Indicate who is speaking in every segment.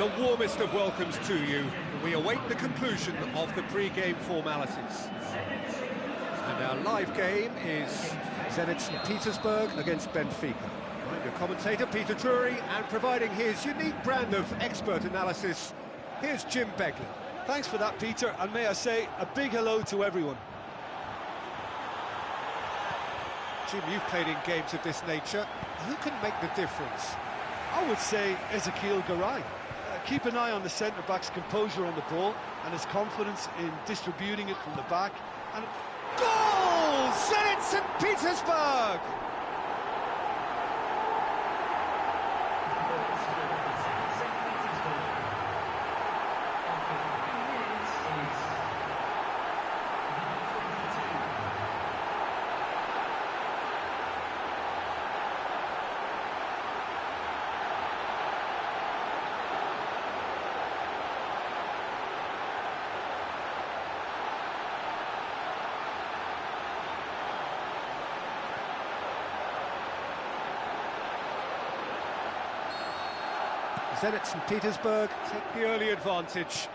Speaker 1: The warmest of welcomes to you. We await the conclusion of the pre-game formalities. And our live game is Zenit St. Petersburg against Benfica. I'm your commentator, Peter Drury, and providing his unique brand of expert analysis, here's Jim Beglin.
Speaker 2: Thanks for that, Peter, and may I say a big hello to everyone.
Speaker 1: Jim, you've played in games of this nature. Who can make the difference?
Speaker 2: I would say Ezekiel Garay. Keep an eye on the centre-back's composure on the ball and his confidence in distributing it from the back. And
Speaker 1: goal! Zenit St. Petersburg! Zenit St. Petersburg take the early advantage.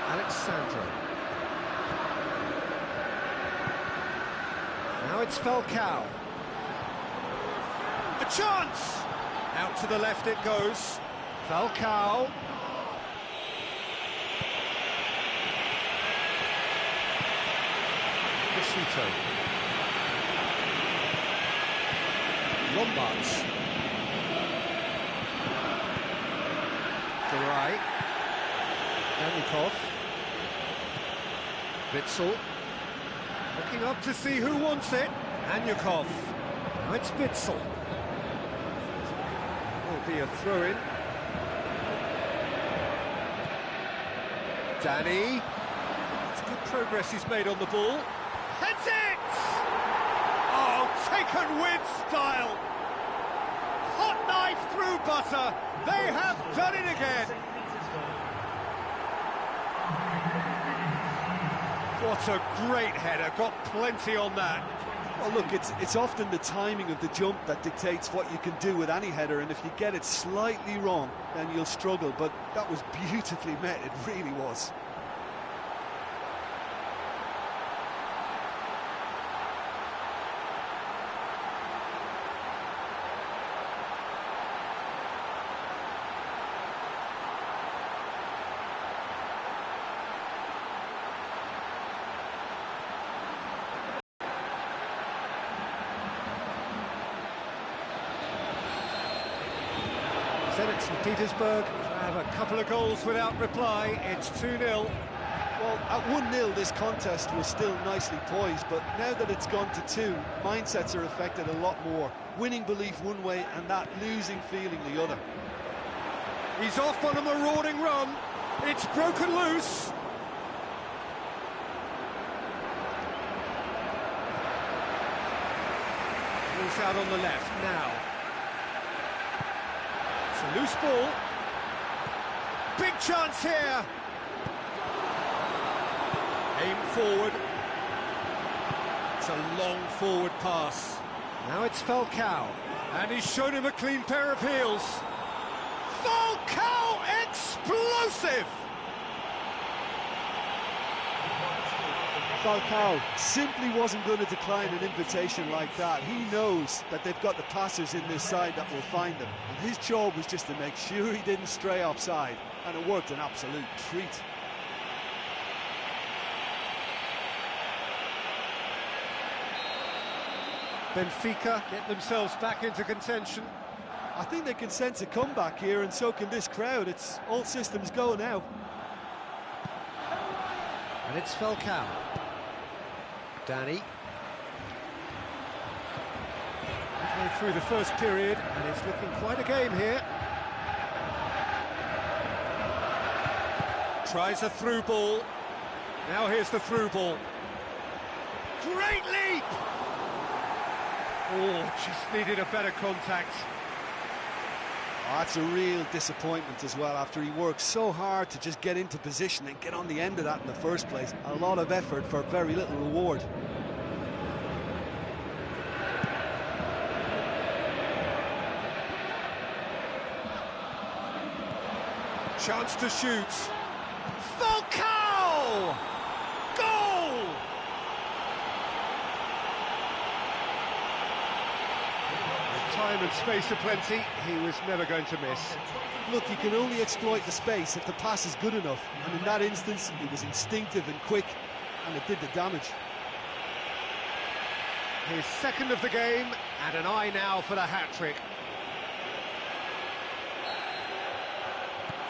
Speaker 1: Alexandro. Now it's Falcao. A chance! Out to the left it goes. Falcao. Machito. Lombards. Garay. Danikov. Witsel. Looking up to see who wants it. Anyukov. Now it's Witsel. Will be a throw-in. Danny. It's good progress he's made on the ball. Heads it! Oh, taken with style! Hot knife through butter! They have done it again! What a great header, got plenty on that.
Speaker 2: Well, look, it's often the timing of the jump that dictates what you can do with any header, and if you get it slightly wrong, then you'll struggle, but that was beautifully met, it really was.
Speaker 1: Zenit St. Petersburg have a couple of goals without reply. It's 2-0.
Speaker 2: Well, at 1-0 this contest was still nicely poised, but now that it's gone to 2, mindsets are affected a lot more. Winning belief one way and that losing feeling the other.
Speaker 1: He's off on a marauding run. It's broken loose. Moves out on the left now. A loose ball. Big chance here. Aim forward. It's a long forward pass. Now it's Falcao. And he's shown him a clean pair of heels. Falcao explosive!
Speaker 2: Falcao simply wasn't going to decline an invitation like that. He knows that they've got the passers in this side that will find them. And his job was just to make sure he didn't stray offside. And it worked an absolute treat.
Speaker 1: Benfica get themselves back into contention.
Speaker 2: I think they can sense a comeback here, and so can this crowd. It's all systems go now.
Speaker 1: And it's Falcao. Danny. Halfway through the first period, and it's looking quite a game here. Tries a through ball. Now here's the through ball. Great leap! Oh, just needed a better contact.
Speaker 2: Oh, that's a real disappointment as well, after he worked so hard to just get into position and get on the end of that in the first place. A lot of effort for very little reward.
Speaker 1: Chance to shoot. Falcao! Goal! With time and space aplenty, he was never going to miss.
Speaker 2: Look, you can only exploit the space if the pass is good enough, and in that instance, it was instinctive and quick, and it did the damage.
Speaker 1: His second of the game, and an eye now for the hat-trick.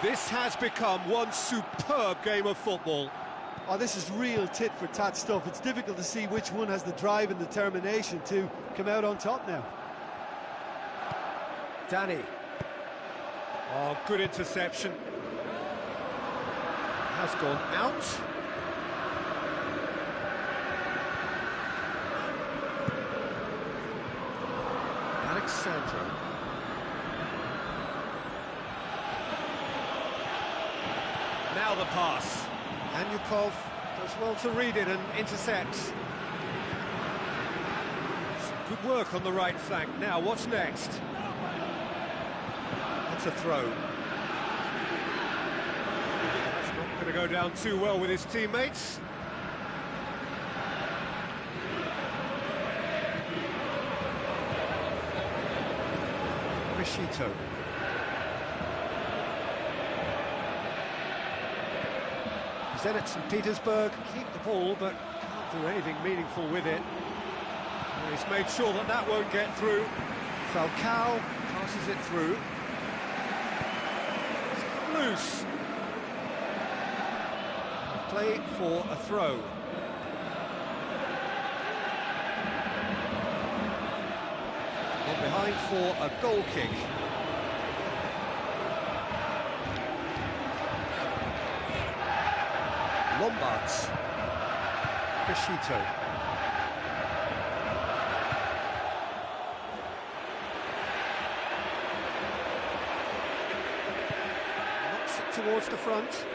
Speaker 1: This has become one superb game of football.
Speaker 2: Oh, this is real tit-for-tat stuff. It's difficult to see which one has the drive and determination to come out on top now.
Speaker 1: Danny. Oh, good interception. Has gone out. Alexandro. Now the pass. Anyukov does well to read it and intercepts. Some good work on the right flank. Now, what's next? That's a throw. That's not going to go down too well with his teammates. Crescito. Zenit St. Petersburg keep the ball, but can't do anything meaningful with it. And he's made sure that that won't get through. Falcao passes it through. It's loose. Play for a throw. Gone behind for a goal kick. Lombards. Crescito. Knocks it towards the front.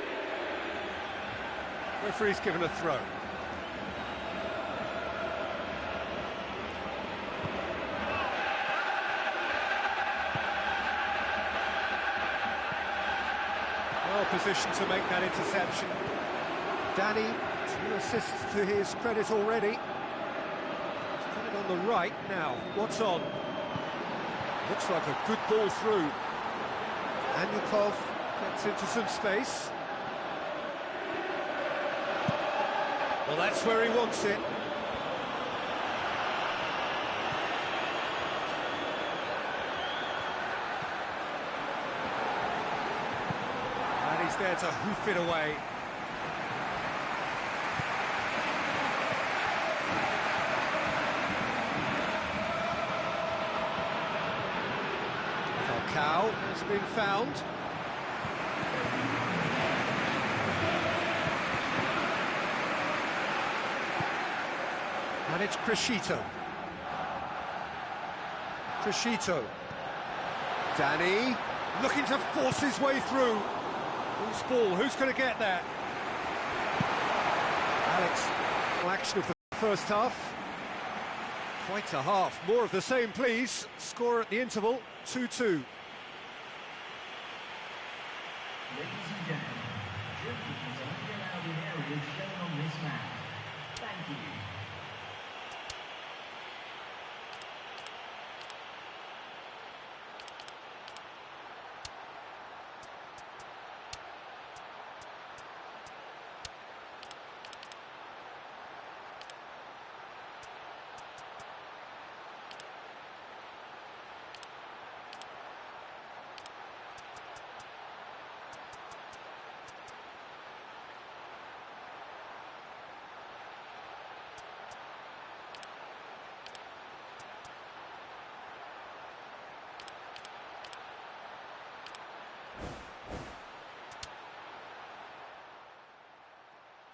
Speaker 1: Referee's given a throw. Well positioned to make that interception. Danny, 2 assists to his credit already. He's put it on the right now. What's on? Looks like a good ball through. Anyukov gets into some space. Well, that's where he wants it. And he's there to hoof it away. Falcao has been found. And it's Crescito. Crescito. Danny, looking to force his way through. Loose ball, who's going to get that? Alex, action of the first half. Quite a half. More of the same, please. Score at the interval, 2-2.
Speaker 3: Ladies and gentlemen, drinking is only allowed in areas shown on this map. Thank you.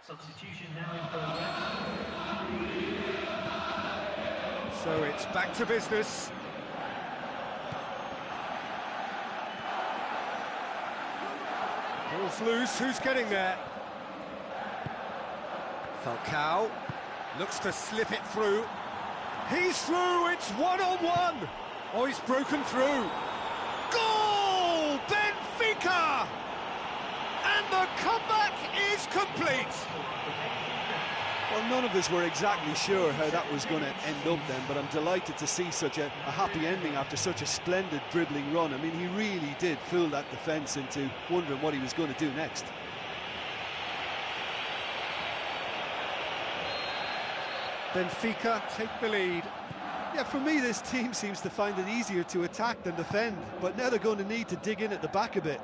Speaker 3: Substitution now in progress.
Speaker 1: So it's back to business. Ball's loose, who's getting there? Falcao looks to slip it through. He's through, it's one-on-one! Oh, he's broken through. Goal! Benfica! complete!
Speaker 2: Well, none of us were exactly sure how that was going to end up then, but I'm delighted to see such a happy ending after such a splendid dribbling run. I mean, he really did fool that defence into wondering what he was going to do next.
Speaker 1: Benfica take the lead.
Speaker 2: Yeah, for me, this team seems to find it easier to attack than defend, but now they're going to need to dig in at the back a bit.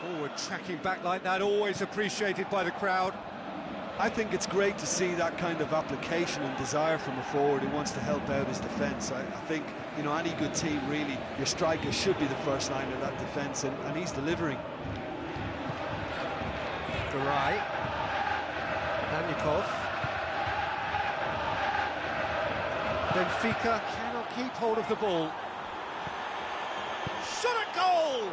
Speaker 1: Forward tracking back like that, always appreciated by the crowd.
Speaker 2: I think it's great to see that kind of application and desire from a forward who wants to help out his defence. I think, you know, any good team, really, your striker should be the first line of that defence, and he's delivering.
Speaker 1: Garay. Danyikov. Benfica cannot keep hold of the ball. Shot at goal!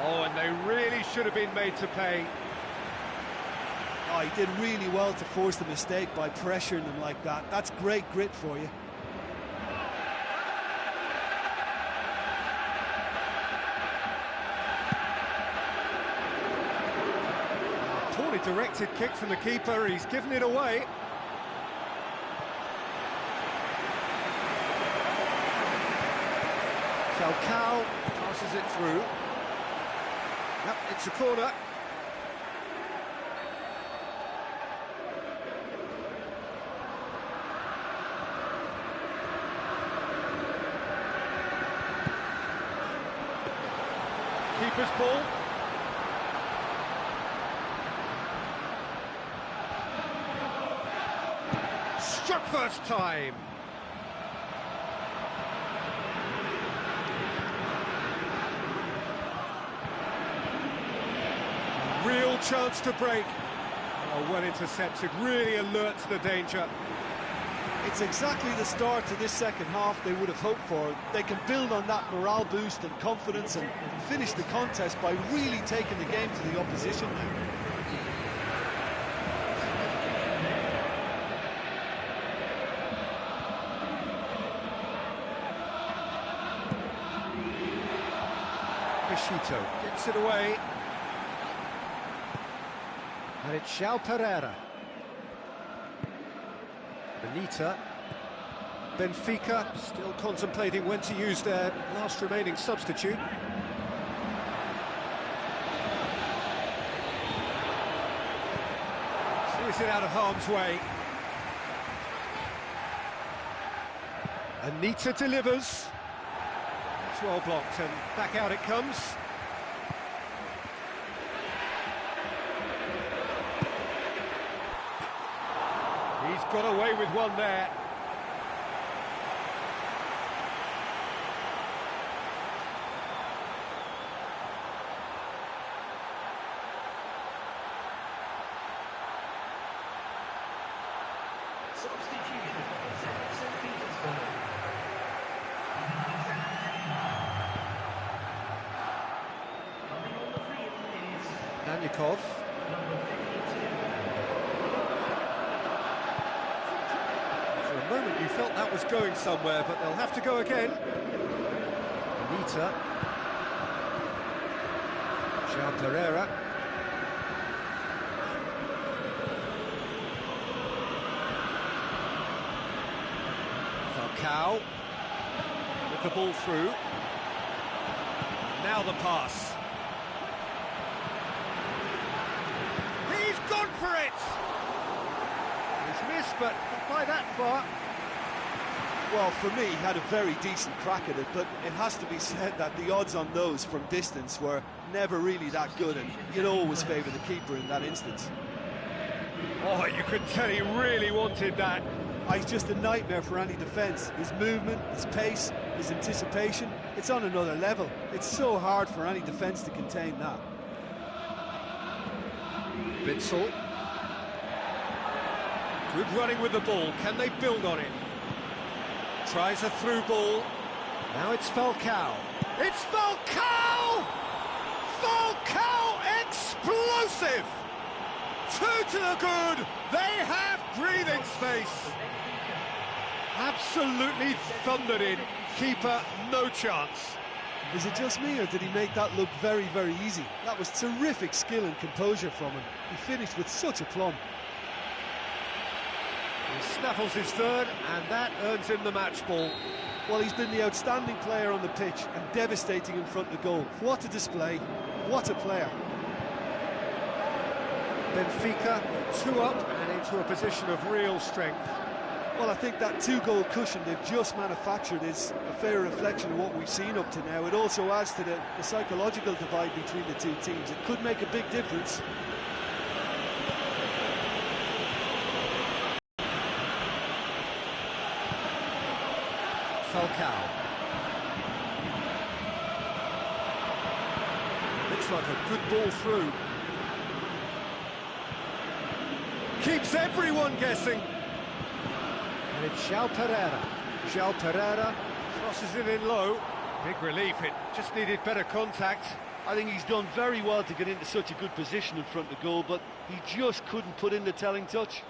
Speaker 1: Oh, and they really should have been made to pay.
Speaker 2: Oh, he did really well to force the mistake by pressuring them like that. That's great grit for you.
Speaker 1: Poorly directed kick from the keeper, he's given it away. Falcao passes it through. Yep, it's a corner. Keeper's ball. Struck first time. Real chance to break. Oh, well intercepted, really alert to the danger.
Speaker 2: It's exactly the start to this second half they would have hoped for. They can build on that morale boost and confidence and finish the contest by really taking the game to the opposition now.
Speaker 1: Machito gets it away. And it's João Pereira. Benita. Benfica still contemplating when to use their last remaining substitute. Sees it out of harm's way. Anita delivers. It's well blocked and back out it comes. He's got away with one there.
Speaker 3: Substitution for St. Petersburg. Coming on the field is
Speaker 1: Danyikov.
Speaker 3: number 52.
Speaker 1: For a moment you felt that was going somewhere, but they'll have to go again. Anita. João Pereira. Falcao. With the ball through. Now the pass. He's gone for it! He's missed, but not by that far.
Speaker 2: Well, for me, he had a very decent crack at it, but it has to be said that the odds on those from distance were never really that good, and you'd always favour the keeper in that instance.
Speaker 1: Oh, you could tell he really wanted that.
Speaker 2: He's just a nightmare for any defence. His movement, his pace, his anticipation, it's on another level. It's so hard for any defence to contain that.
Speaker 1: Witsel. Good running with the ball. Can they build on it? Tries a through ball. Now it's Falcao. It's Falcao! Falcao explosive! Two to the good. They have breathing space. Absolutely thundered in. Keeper, no chance.
Speaker 2: Is it just me, or did he make that look very, very easy? That was terrific skill and composure from him. He finished with such aplomb.
Speaker 1: He snaffles his third, and that earns him the match ball.
Speaker 2: Well, he's been the outstanding player on the pitch and devastating in front of goal. What a display, what a player.
Speaker 1: Benfica 2 up and into a position of real strength.
Speaker 2: Well, I think that 2-goal cushion they've just manufactured is a fair reflection of what we've seen up to now. It also adds to the psychological divide between the two teams. It could make a big difference.
Speaker 1: Falcao. Looks like a good ball through. Keeps everyone guessing. And it's João Pereira. João Pereira crosses it in low. Big relief, it just needed better contact.
Speaker 2: I think he's done very well to get into such a good position in front of goal, but he just couldn't put in the telling touch.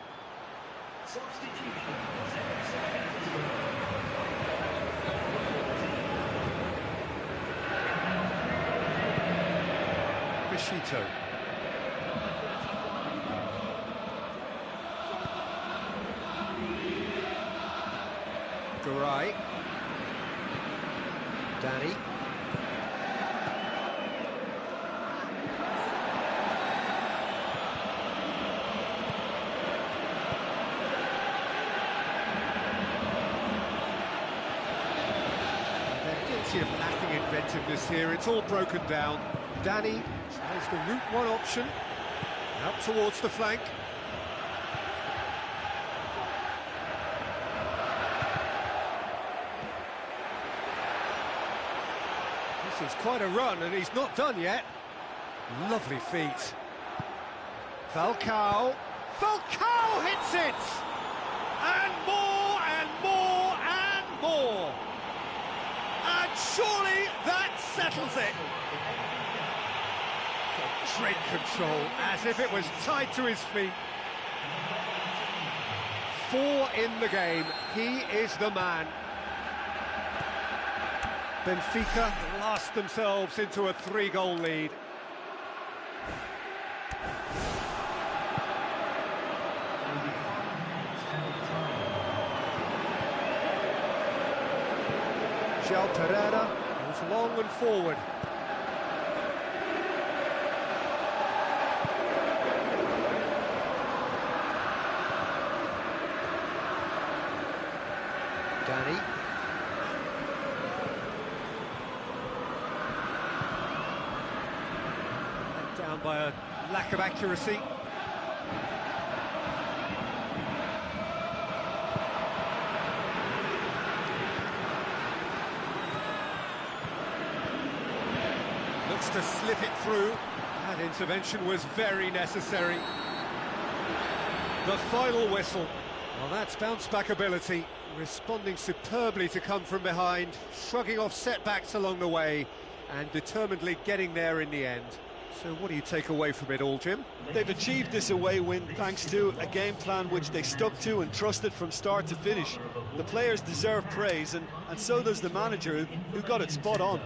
Speaker 1: Machito. Garay. Danny. They're guilty of lacking inventiveness here. It's all broken down. Danny tries the route one option. Out towards the flank. This is quite a run, and he's not done yet. Lovely feet. Falcao. Falcao hits it! And more, and more, and more. And surely that settles it. Great control, as if it was tied to his feet. 4 in the game. He is the man. Benfica blast themselves into a 3-goal lead. João Pereira goes long and forward. Danny. Let down by a lack of accuracy. Looks to slip it through. That intervention was very necessary. The final whistle. Well, that's bounce-back ability. Responding superbly to come from behind, shrugging off setbacks along the way, and determinedly getting there in the end. So what do you take away from it all, Jim?
Speaker 2: They've achieved this away win thanks to a game plan which they stuck to and trusted from start to finish. The players deserve praise, and so does the manager, who got it spot on.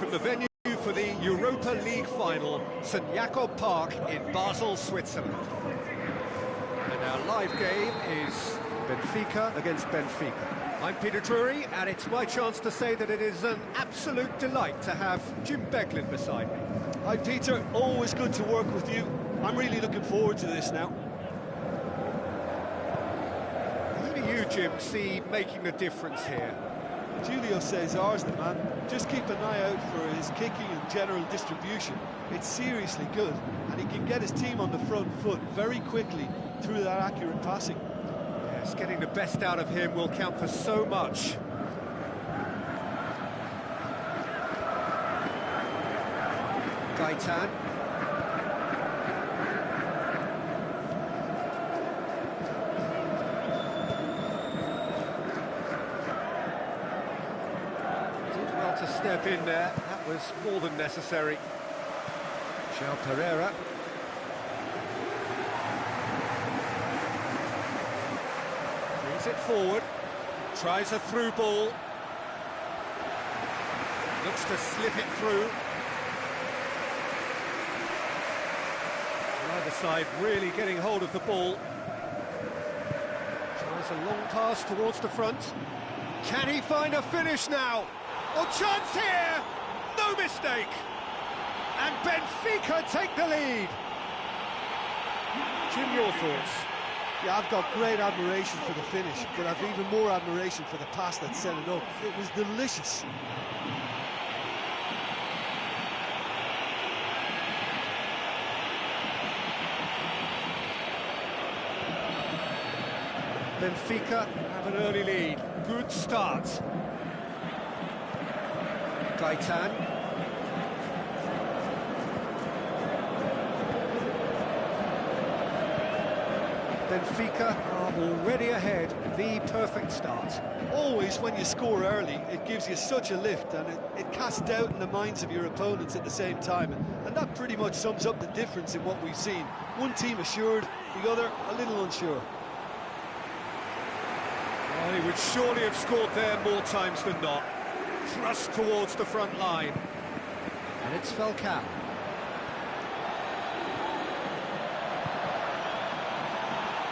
Speaker 1: from the venue for the Europa League final, St Jakob Park in Basel, Switzerland. And our live game is Benfica against Benfica. I'm Peter Drury, and it's my chance to say that it is an absolute delight to have Jim Beglin beside me.
Speaker 2: Hi Peter, always good to work with you. I'm really looking forward to this now.
Speaker 1: Who do you, Jim, see making the difference here?
Speaker 2: Julio Cesar's the man. Just keep an eye out for his kicking and general distribution. It's seriously good, and he can get his team on the front foot very quickly through that accurate passing.
Speaker 1: Yes, getting the best out of him will count for so much. Gaitan. Did well to step in there. That was more than necessary. João Pereira. Brings it forward. Tries a through ball. Looks to slip it through. Either side really getting hold of the ball. Tries a long pass towards the front. Can he find a finish now? Oh, chance here! No mistake! And Benfica take the lead. Jim, your thoughts?
Speaker 2: Yeah, I've got great admiration for the finish, but I've even more admiration for the pass that set it up. It was delicious.
Speaker 1: Benfica have an early lead. Good start. Gaitan. Benfica are already ahead. The perfect start.
Speaker 2: Always when you score early, it gives you such a lift, and it casts doubt in the minds of your opponents at the same time. And that pretty much sums up the difference in what we've seen. One team assured, the other a little unsure.
Speaker 1: Well, he would surely have scored there more times than not. Thrust towards the front line. And it's Falcao.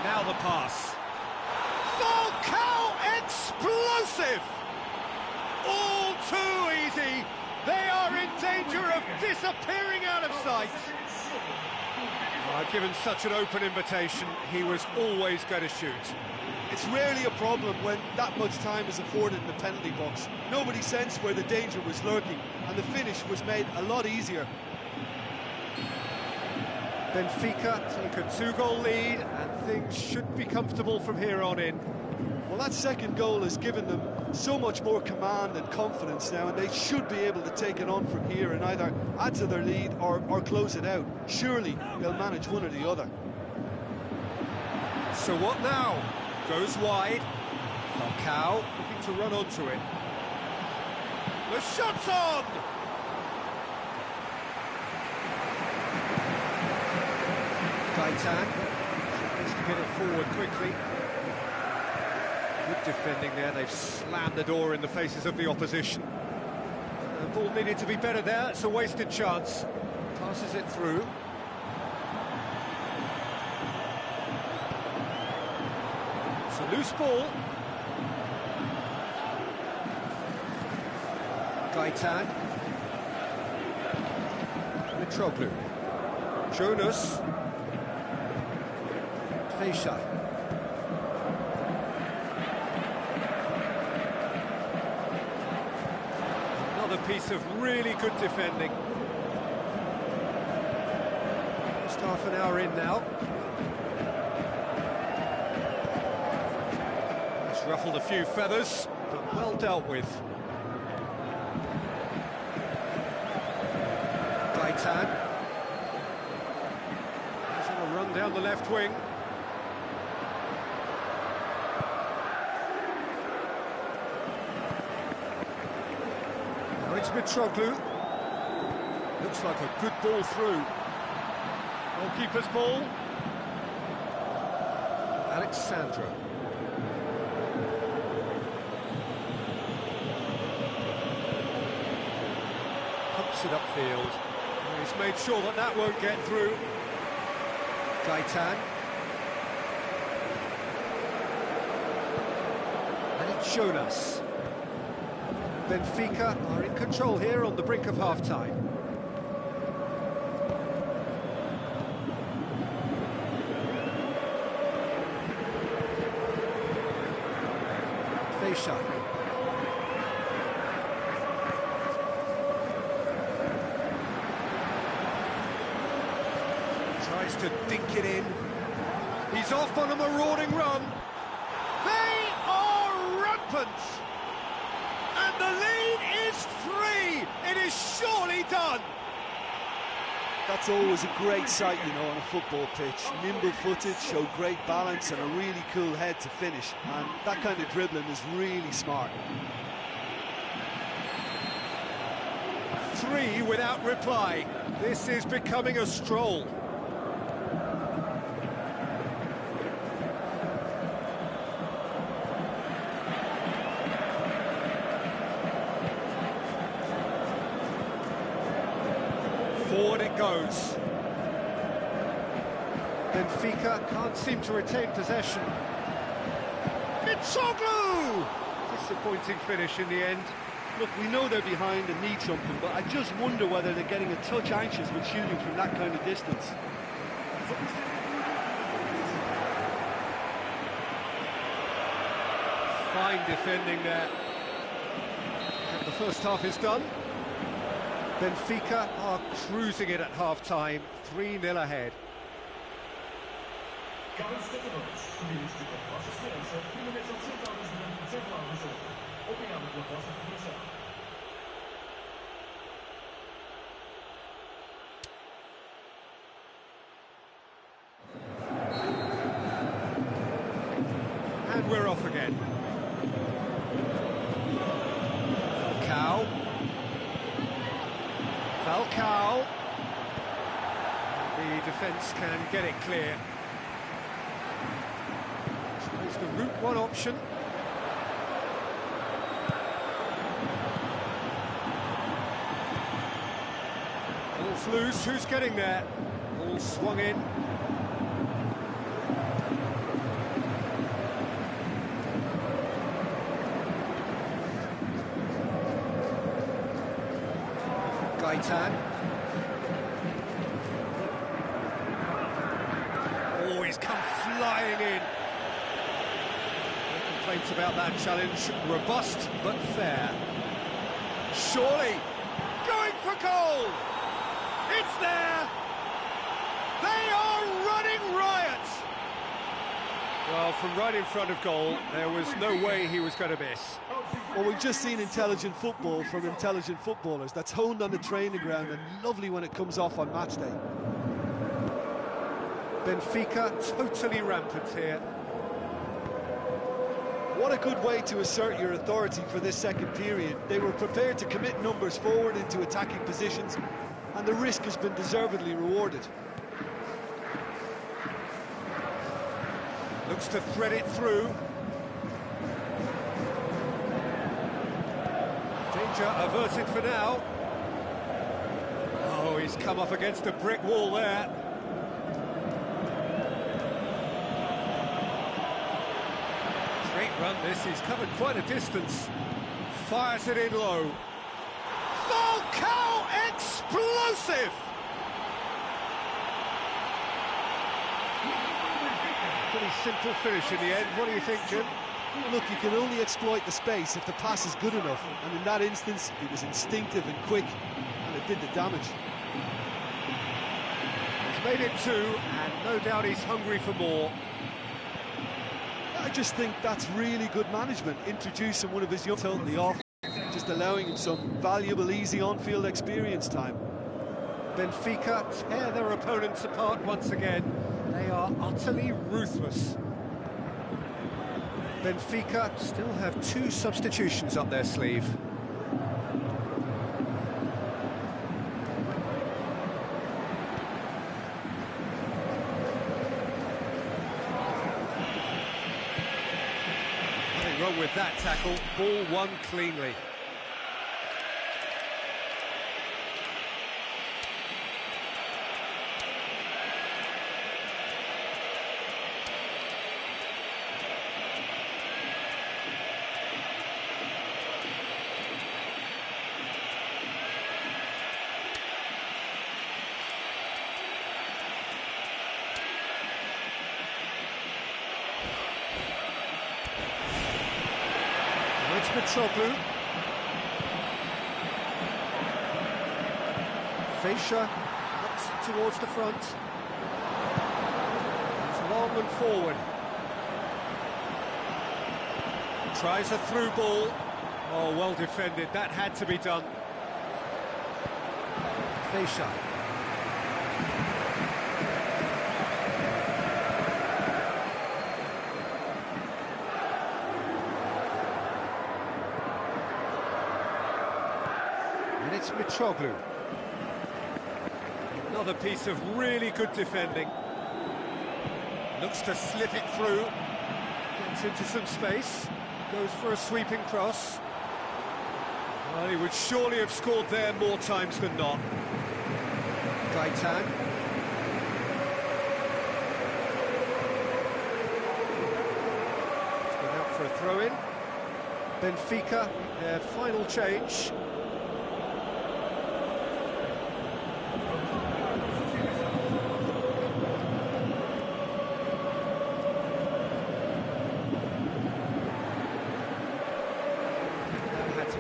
Speaker 1: Now the pass. Falcao explosive! All too easy. They are in danger of disappearing out of sight. Given such an open invitation, he was always going to shoot.
Speaker 2: It's rarely a problem when that much time is afforded in the penalty box. Nobody sensed where the danger was lurking, and the finish was made a lot easier.
Speaker 1: Benfica take a 2-goal lead, and things should be comfortable from here on in.
Speaker 2: Well, that second goal has given them so much more command and confidence now, and they should be able to take it on from here and either add to their lead or close it out. Surely they'll manage one or the other.
Speaker 1: So what now? Goes wide. Falcao looking to run onto it. The shot's on! Gaitan needs to get it forward quickly. Good defending there. They've slammed the door in the faces of the opposition. The ball needed to be better there. It's a wasted chance. Passes it through. It's a loose ball. Gaitan. Mitroglou. Jonas. Feisha. Another piece of really good defending. Just half an hour in now. He's ruffled a few feathers, but well dealt with. Gaitan. He's on a run down the left wing. It's Mitroglou. Looks like a good ball through. Goalkeeper's ball. Alexandro. it upfield. He's made sure that that won't get through. Gaitan. And it's Jonas. Benfica are in control here on the brink of half-time. Feisha. Tries to dink it in. He's off on a marauding run. They are rampant. And the lead is 3. It is surely done.
Speaker 2: That's always a great sight, you know, on a football pitch. Nimble-footed, show great balance and a really cool head to finish. And that kind of dribbling is really smart.
Speaker 1: 3 without reply. This is becoming a stroll. Forward it goes. Benfica can't seem to retain possession. Mitsoglu! Disappointing finish in the end.
Speaker 2: Look, we know they're behind and need something, but I just wonder whether they're getting a touch anxious with shooting from that kind of distance.
Speaker 1: Fine defending there. And the first half is done. Benfica are cruising it at half-time, 3-0 ahead. And we're off again. Falcao. The defence can get it clear. Tries the route one option. Ball's loose, who's getting there? Ball swung in. Gaitan. Oh, he's come flying in. No complaints about that challenge. Robust, but fair. Surely, going for goal! It's there! They are running riot! Well, from right in front of goal, there was no way he was going to miss.
Speaker 2: Well, we've just seen intelligent football from intelligent footballers. That's honed on the training ground and lovely when it comes off on match day.
Speaker 1: Benfica totally rampant here.
Speaker 2: What a good way to assert your authority for this second period. They were prepared to commit numbers forward into attacking positions, and the risk has been deservedly rewarded.
Speaker 1: Looks to thread it through. Danger averted for now. Oh, he's come up against a brick wall there. Straight run this, he's covered quite a distance. Fires it in low. Falcao explosive! Pretty simple finish in the end. What do you think, Jim?
Speaker 2: Look, you can only exploit the space if the pass is good enough, and in that instance, it was instinctive and quick, and it did the damage.
Speaker 1: He's made it 2, and no doubt he's hungry for more.
Speaker 2: I just think that's really good management, introducing one of his young totally off, just allowing him some valuable, easy on-field experience time.
Speaker 1: Benfica tear their opponents apart once again. They are utterly ruthless. Benfica still have 2 substitutions up their sleeve. Nothing wrong with that tackle. Ball won cleanly. Mitroglou. Fischer looks towards the front. He's long and forward. Tries a through ball. Oh, well defended. That had to be done. Fischer. And it's Mitroglou. Another piece of really good defending. Looks to slip it through. Gets into some space. Goes for a sweeping cross. Well, he would surely have scored there more times than not. Gaitan. He's gone out for a throw-in. Benfica, their final change.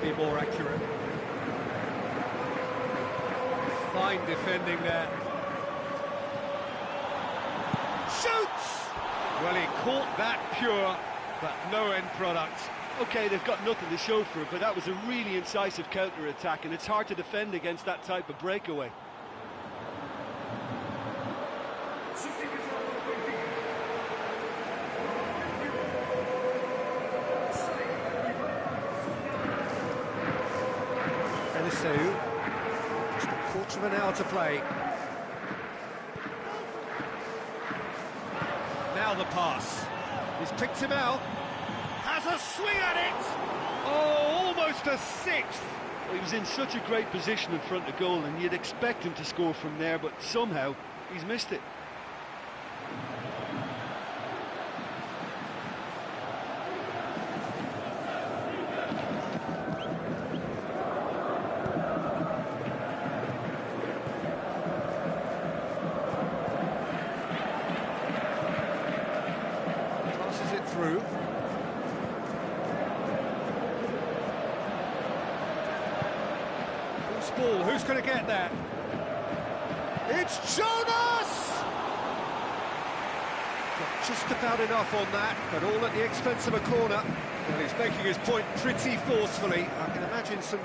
Speaker 1: Be more accurate. Fine defending there. Shoots! Well, he caught that pure, but no end product.
Speaker 2: OK, they've got nothing to show for it, but that was a really incisive counter-attack, and it's hard to defend against that type of breakaway.
Speaker 1: Just a quarter of an hour to play. Now the pass. He's picked him out. Has a swing at it! Oh, almost a sixth!
Speaker 2: Well, he was in such a great position in front of goal, and you'd expect him to score from there, but somehow he's missed it.
Speaker 1: Through. Loose ball, who's going to get that? It's Jonas! Got just about enough on that, but all at the expense of a corner. Well, he's making his point pretty forcefully. I can imagine some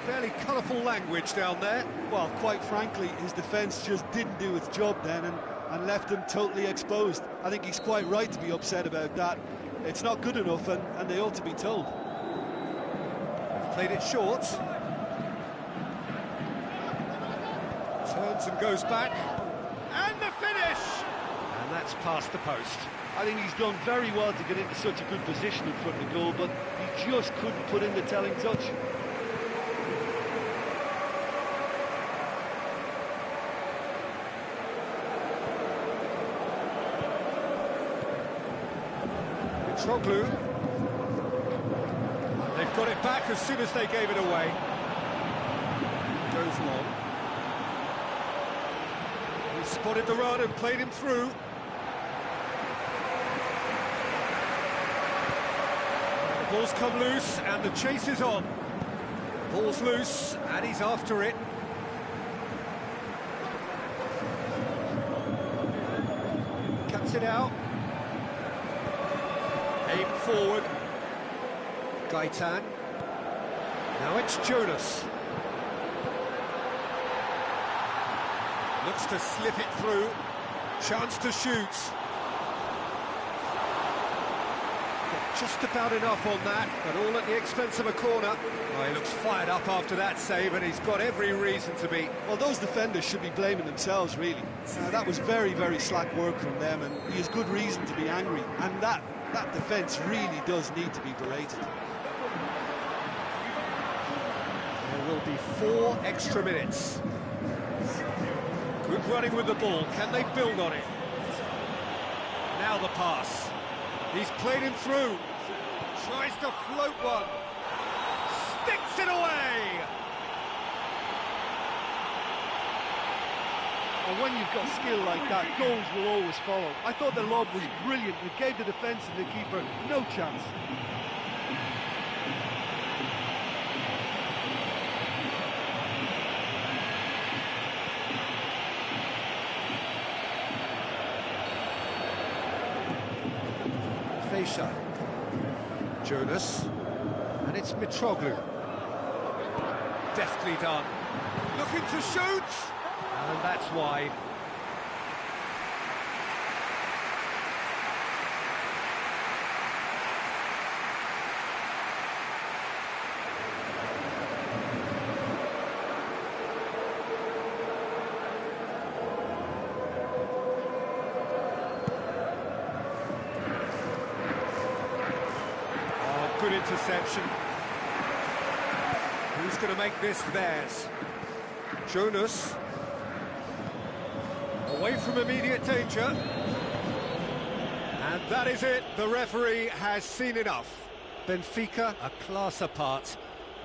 Speaker 1: fairly colourful language down there.
Speaker 2: Well, quite frankly, his defence just didn't do its job then, and left him totally exposed. I think he's quite right to be upset about that. It's not good enough, and they ought to be told.
Speaker 1: They've played it short. Turns and goes back. And the finish! And that's past the post.
Speaker 2: I think he's done very well to get into such a good position in front of goal, but he just couldn't put in the telling touch.
Speaker 1: Mitroglou. They've got it back as soon as they gave it away. Goes long. He spotted the run and played him through. The ball's come loose and the chase is on. The ball's loose and he's after it. Cuts it out. Aim forward. Gaitan. Now it's Jonas. Looks to slip it through. Chance to shoot. Got just about enough on that, but all at the expense of a corner. Oh, he looks fired up after that save, and he's got every reason to be.
Speaker 2: Well, those defenders should be blaming themselves, really. That was very, very slack work from them, and he has good reason to be angry. And that defence really does need to be berated.
Speaker 1: There will be 4 extra minutes. Good running with the ball. Can they build on it? Now the pass. He's played him through. Tries to float one. Sticks it away!
Speaker 2: And when you've got skill like that, goals will always follow. I thought the lob was brilliant. It gave the defence and the keeper no chance.
Speaker 1: Berisha. Jonas. And it's Mitroglou. Deftly done. Looking to shoot! And that's wide. Oh, good interception. Who's going to make this theirs? Jonas. Away from immediate danger. And that is it. The referee has seen enough. Benfica, a class apart.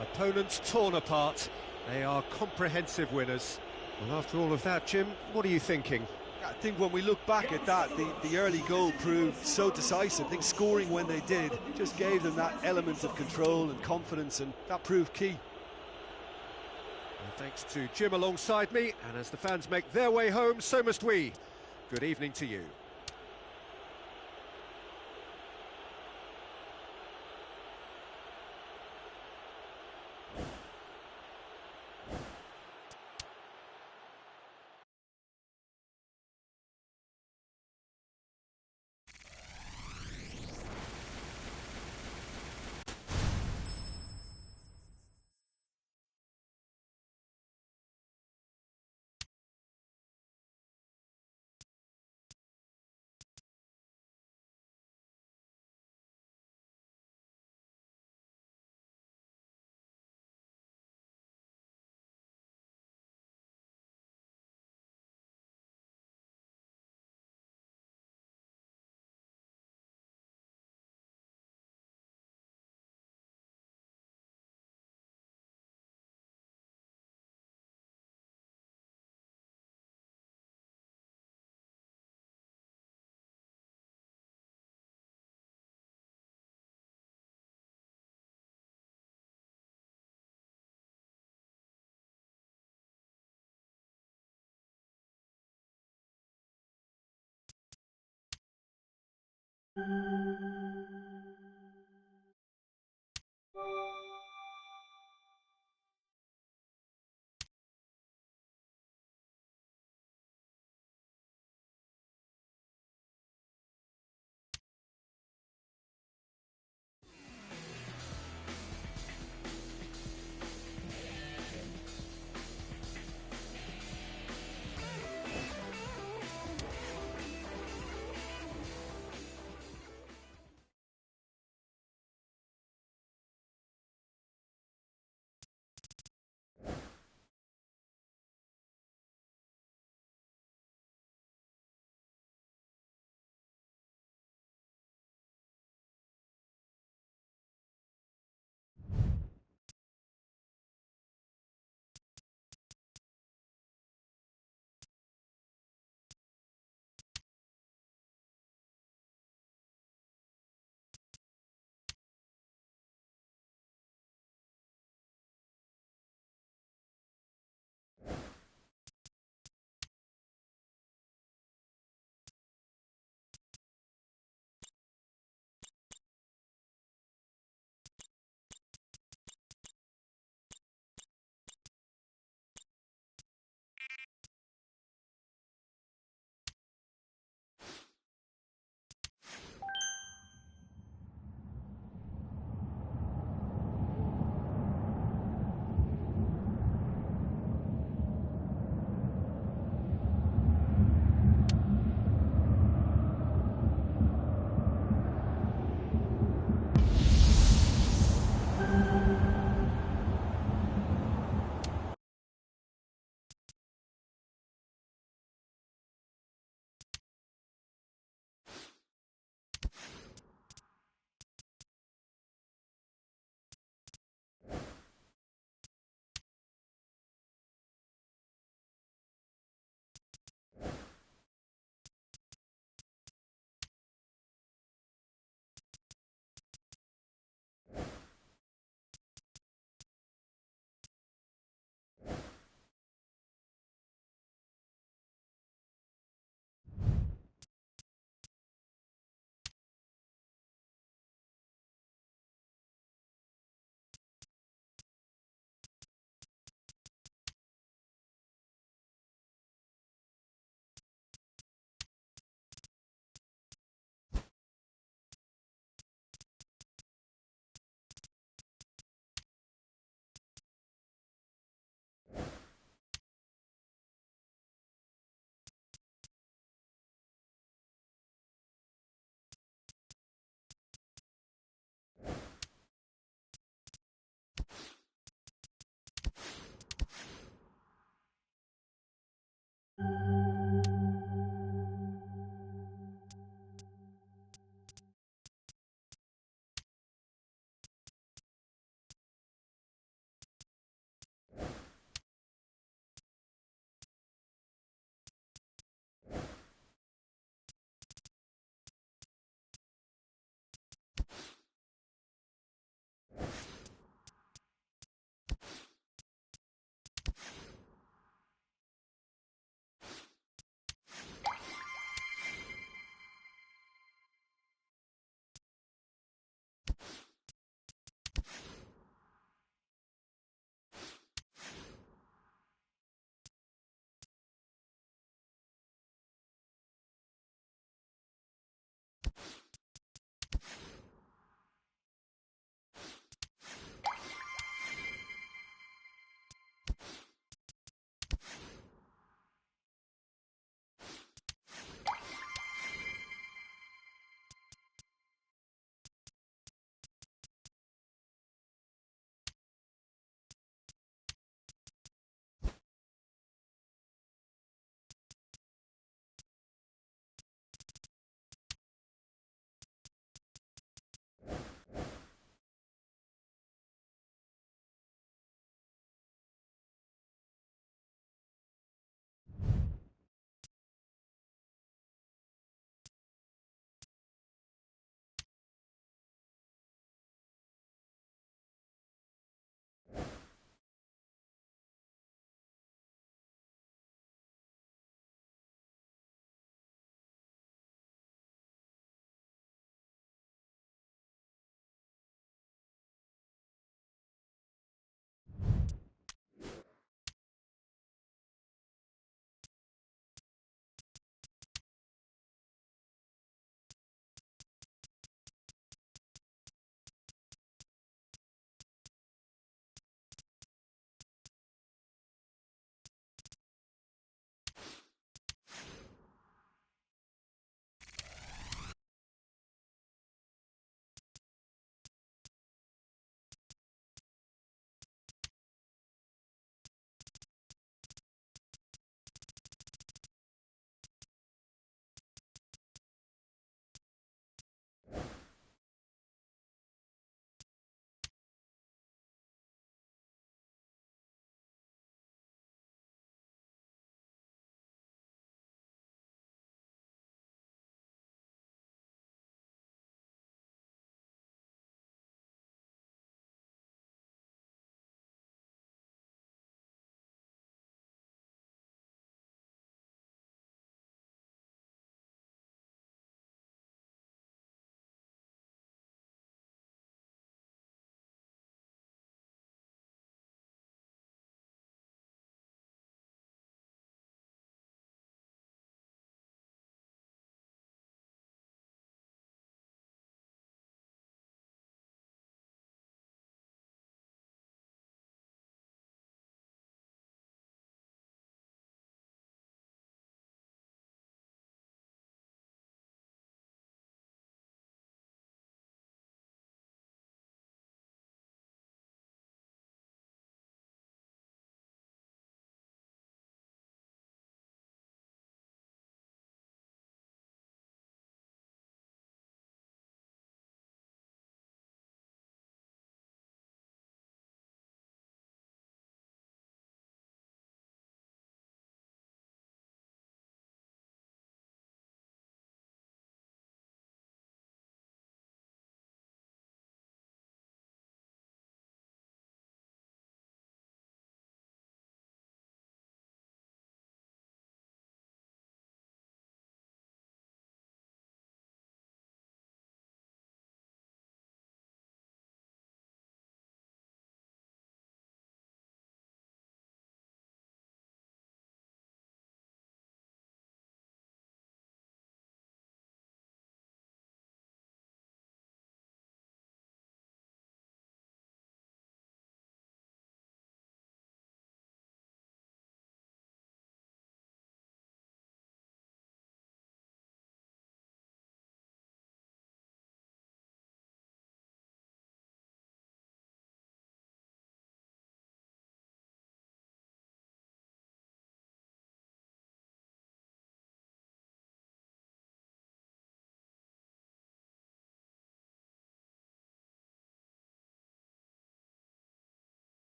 Speaker 1: Opponents torn apart. They are comprehensive winners. Well, after all of that, Jim, what are you thinking?
Speaker 2: I think when we look back at that, the early goal proved so decisive. I think scoring when they did just gave them that element of control and confidence, and that proved key.
Speaker 1: Well, thanks to Jim alongside me, and as the fans make their way home, so must we. Good evening to you.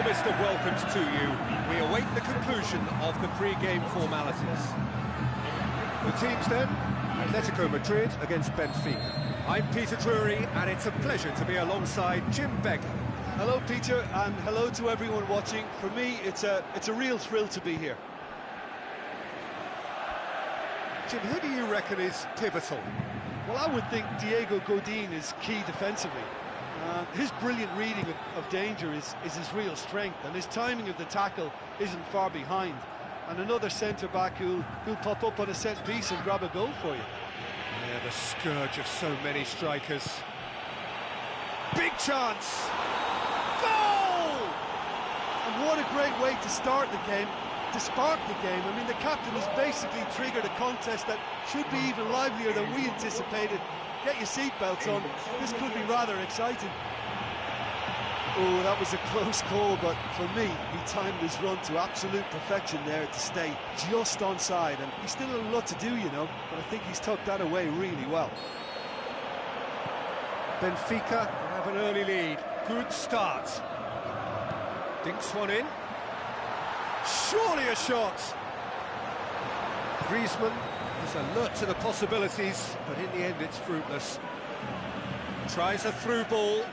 Speaker 1: warmest of welcomes to you. We await the conclusion of the pre-game formalities. The teams then, Atletico Madrid against Benfica. I'm Peter Drury, and it's a pleasure to be alongside Jim Beggar.
Speaker 2: Hello, Peter, and hello to everyone watching. For me, it's a real thrill to be here.
Speaker 1: Jim, who do you reckon is pivotal?
Speaker 2: Well, I would think Diego Godin is key defensively. His brilliant reading of danger is his real strength, and his timing of the tackle isn't far behind. And another centre-back who'll pop up on a set-piece and grab a goal for you.
Speaker 1: Yeah, the scourge of so many strikers. Big chance! Goal!
Speaker 2: And what a great way to start the game, to spark the game. I mean, the captain has basically triggered a contest that should be even livelier than we anticipated. Get your seatbelts on, this could be rather exciting. Oh, that was a close call, but for me, he timed his run to absolute perfection there to stay just onside, and he's still a lot to do, you know, but I think he's tucked that away really well.
Speaker 1: Benfica have an early lead. Good start. Dinks one in. Surely a shot. Griezmann is alert to the possibilities, but in the end it's fruitless. Tries a through ball.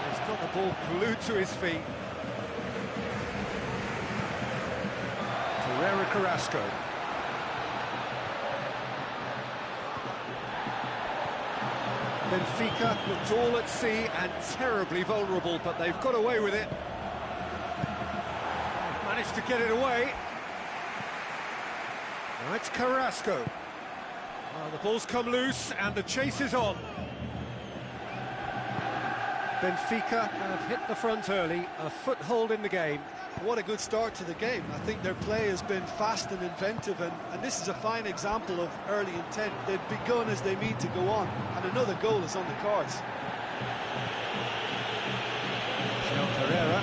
Speaker 1: He's got the ball glued to his feet. Ferreira Carrasco. Benfica looked all at sea and terribly vulnerable, but they've got away with it. They've managed to get it away. Now it's Carrasco. Well, the ball's come loose and the chase is on. Benfica have hit the front early, a foothold in the game.
Speaker 2: What a good start to the game. I think their play has been fast and inventive, and this is a fine example of early intent. They've begun as they mean to go on, and another goal is on the cards.
Speaker 1: Ferreira.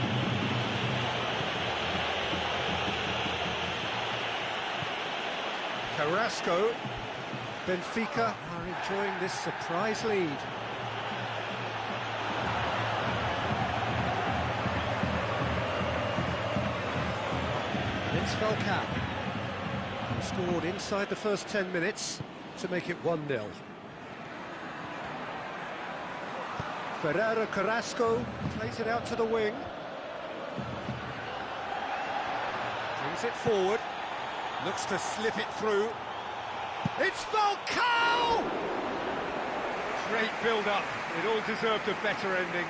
Speaker 1: Carrasco. Benfica are enjoying this surprise lead. It's Falcao, who scored inside the first 10 minutes to make it 1-0. Ferreira Carrasco plays it out to the wing. Brings it forward. Looks to slip it through. It's Falcao! Great build-up. It all deserved a better ending.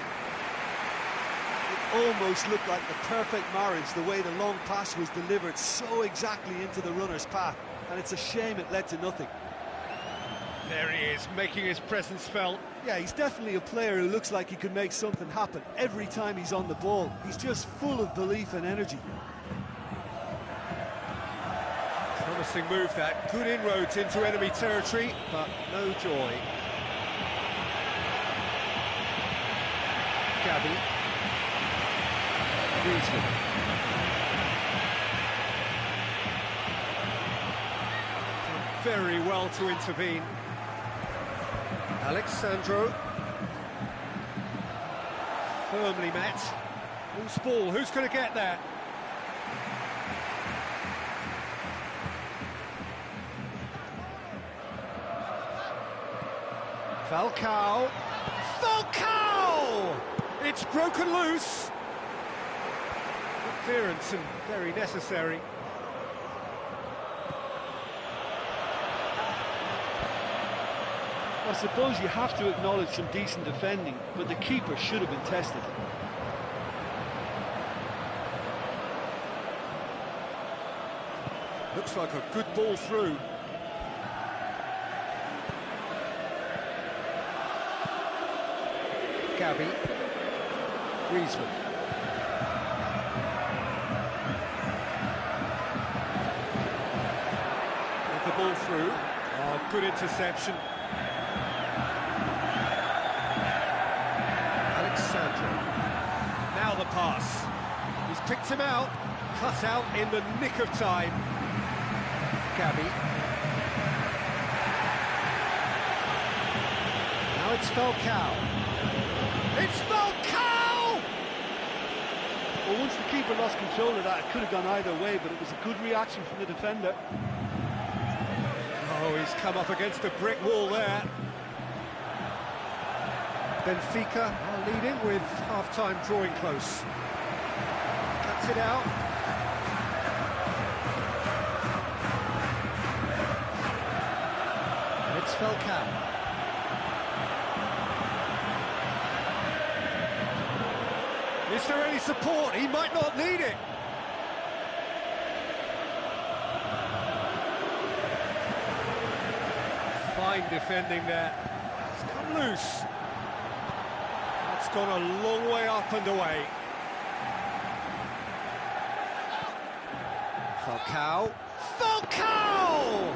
Speaker 2: Almost looked like the perfect marriage, the way the long pass was delivered so exactly into the runner's path, and it's a shame it led to nothing.
Speaker 1: There he is, making his presence felt.
Speaker 2: Yeah, he's definitely a player who looks like he could make something happen every time he's on the ball. He's just full of belief and energy.
Speaker 1: Promising move that, good inroads into enemy territory, but no joy. Gabi. Griezmann. Very well to intervene. Alexandro. Firmly met. Loose ball, who's going to get there? Falcao. Falcao! It's broken loose. Good clearance and very necessary.
Speaker 2: I suppose you have to acknowledge some decent defending, but the keeper should have been tested.
Speaker 1: Looks like a good ball through. Gabi. Griezmann. With the ball through. Oh, good interception. Alexandro. Now the pass. He's picked him out. Cut out in the nick of time. Gabi. Now it's Falcao. It's Falcao!
Speaker 2: Well, once the keeper lost control of that, it could have gone either way, but it was a good reaction from the defender.
Speaker 1: Oh, he's come up against a brick wall there. Benfica are leading with half-time drawing close. Cuts it out. And it's Falcao. Is there any support? He might not need it. Fine defending there. It's come loose. That's gone a long way up and away. Falcao. Falcao!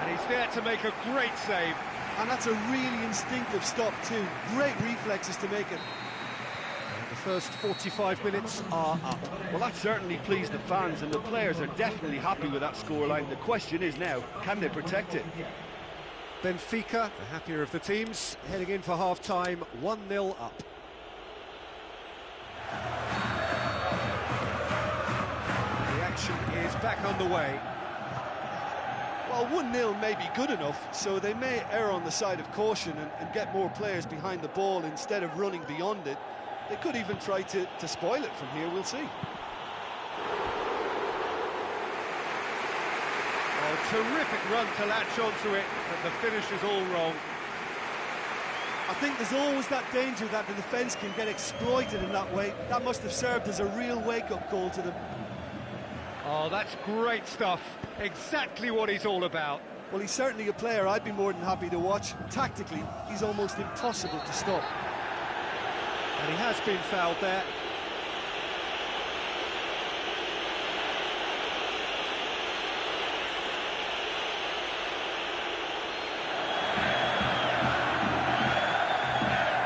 Speaker 1: And he's there to make a great save.
Speaker 2: And that's a really instinctive stop too. Great reflexes to make it.
Speaker 1: The first 45 minutes are up.
Speaker 2: Well, that certainly pleased the fans, and the players are definitely happy with that scoreline. The question is now, can they protect it?
Speaker 1: Benfica, the happier of the teams, heading in for half-time, 1-0 up. The action is back underway.
Speaker 2: Well, 1-0 may be good enough, so they may err on the side of caution and get more players behind the ball instead of running beyond it. They could even try to spoil it from here, we'll see.
Speaker 1: Oh, terrific run to latch onto it, but the finish is all wrong.
Speaker 2: I think there's always that danger that the defence can get exploited in that way. That must have served as a real wake-up call to them.
Speaker 1: Oh, that's great stuff. Exactly what he's all about.
Speaker 2: Well, he's certainly a player I'd be more than happy to watch. Tactically, he's almost impossible to stop.
Speaker 1: And he has been fouled there.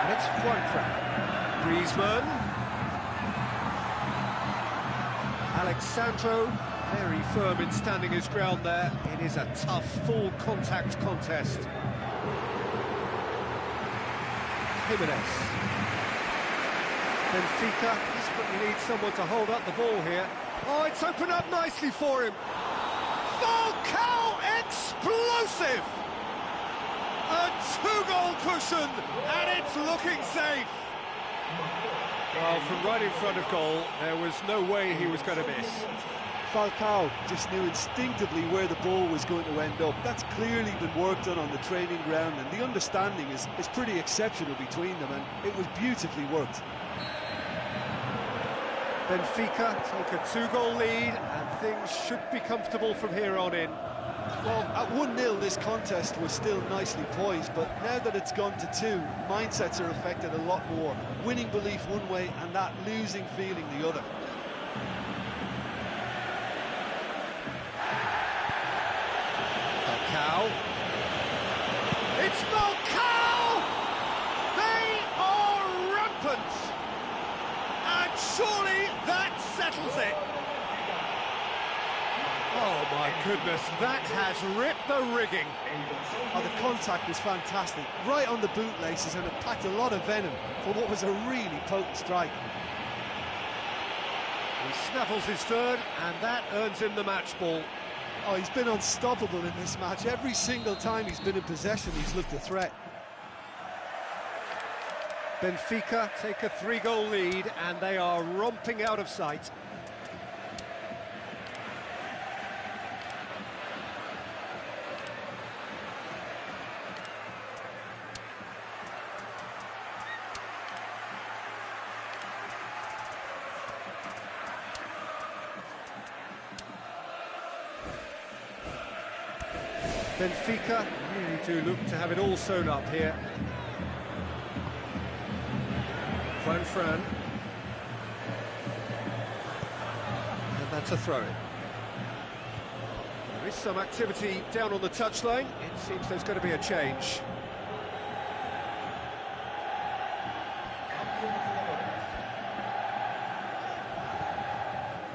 Speaker 1: And it's Juanfran. Griezmann. Alexandro, very firm in standing his ground there. It is a tough, full contact contest. Jimenez. Benfica desperately needs someone to hold up the ball here. Oh, it's opened up nicely for him. Falcao, explosive! A two-goal cushion, and it's looking safe. Well, from right in front of goal, there was no way he was going to miss.
Speaker 2: Falcao just knew instinctively where the ball was going to end up. That's clearly been worked on the training ground, and the understanding is pretty exceptional between them, and it was beautifully worked.
Speaker 1: Benfica take a two-goal lead, and things should be comfortable from here on in.
Speaker 2: Well, at 1-0 this contest was still nicely poised, but now that it's gone to 2, mindsets are affected a lot more. Winning belief one way and that losing feeling the other.
Speaker 1: Falcao. It's Falcao! They are rampant! And surely that settles it. Oh my goodness, that has ripped the rigging.
Speaker 2: Oh, the contact was fantastic, right on the bootlaces, and it packed a lot of venom for what was a really potent strike.
Speaker 1: He snaffles his third, and that earns him the match ball.
Speaker 2: Oh, he's been unstoppable in this match. Every single time he's been in possession, he's looked a threat.
Speaker 1: Benfica take a 3-goal lead, and they are romping out of sight. Benfica really do look to have it all sewn up here. Juanfran. And that's a throw-in. There is some activity down on the touchline. It seems there's going to be a change.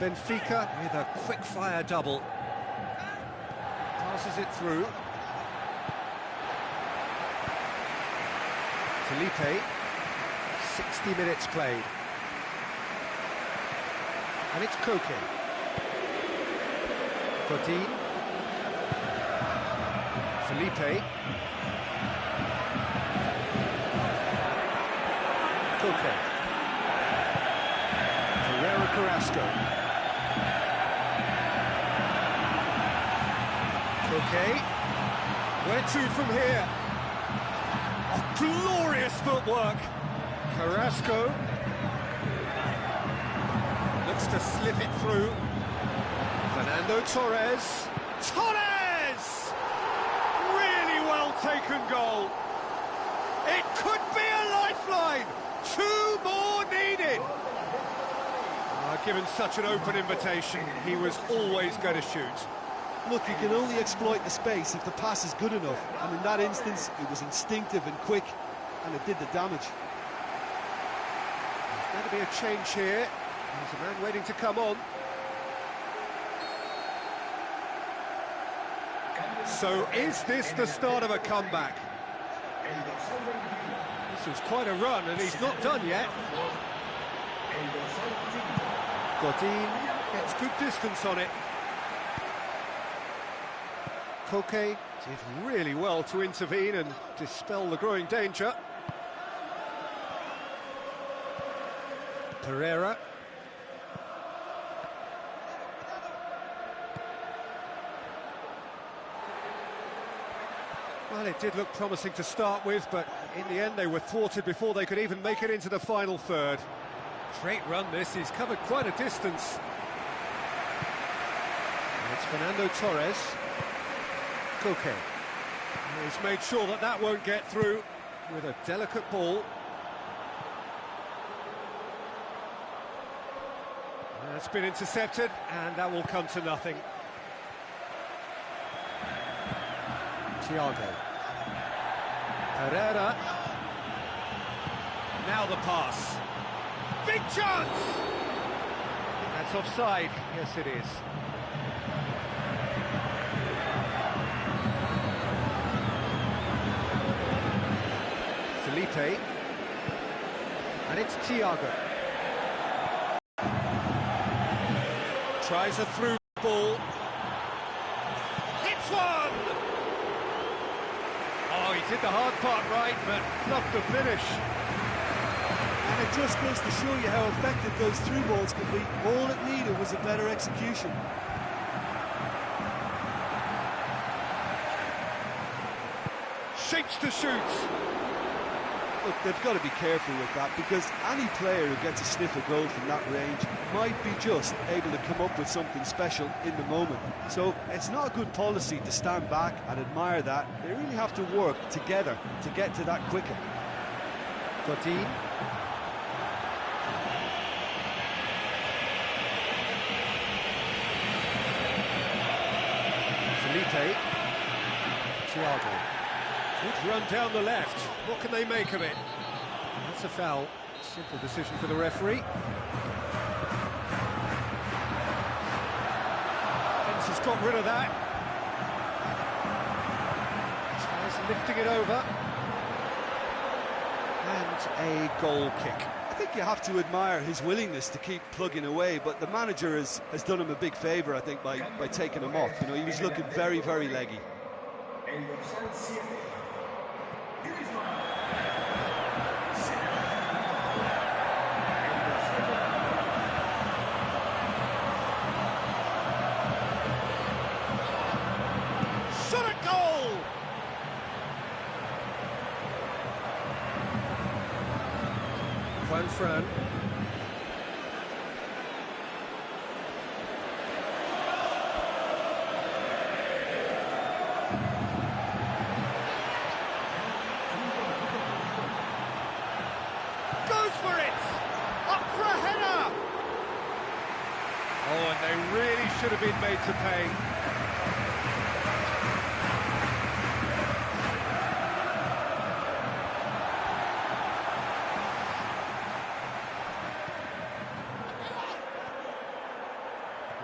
Speaker 1: Benfica with a quick-fire double. Passes it through. Felipe, 60 minutes played. And it's Koke. Godin. Felipe. Koke. Ferreira Carrasco. Koke. Where to from here? Oh, glorious footwork. Carrasco looks to slip it through. Fernando Torres. Torres! Really well taken goal. It could be a lifeline. 2 more needed. Given such an open invitation, he was always going to shoot.
Speaker 2: Look, you can only exploit the space if the pass is good enough, and in that instance, it was instinctive and quick, and it did the damage.
Speaker 1: There's going to be a change here. There's a man waiting to come on. So is this the start of a comeback? This was quite a run, and he's not done yet. Godin gets good distance on it. Koke did really well to intervene and dispel the growing danger. Pereira. Well, it did look promising to start with, but in the end they were thwarted before they could even make it into the final third. Great run this, he's covered quite a distance. And it's Fernando Torres. Koke. He's made sure that that won't get through with a delicate ball. That's been intercepted, and that will come to nothing. Thiago. Pereira. Now the pass. Big chance! That's offside. Yes, it is. Felipe. And it's Thiago. Tries a through ball. Hits one! Oh, he did the hard part right, but fluffed the finish.
Speaker 2: And it just goes to show you how effective those through balls can be. All it needed was a better execution.
Speaker 1: Shapes to shoot.
Speaker 2: Look, they've got to be careful with that, because any player who gets a sniff of goal from that range might be just able to come up with something special in the moment. So it's not a good policy to stand back and admire that. They really have to work together to get to that quicker.
Speaker 1: Godin. Felipe. Thiago. Good run down the left. What can they make of it? That's a foul. Simple decision for the referee. Fence has got rid of that. Tries lifting it over. And a goal kick.
Speaker 2: I think you have to admire his willingness to keep plugging away, but the manager has done him a big favour, I think, by taking him off. You know, he was looking very, very leggy.
Speaker 1: Shot a goal! Fran. Goes for it! Up for a header! Oh, and they really should have been made to pay.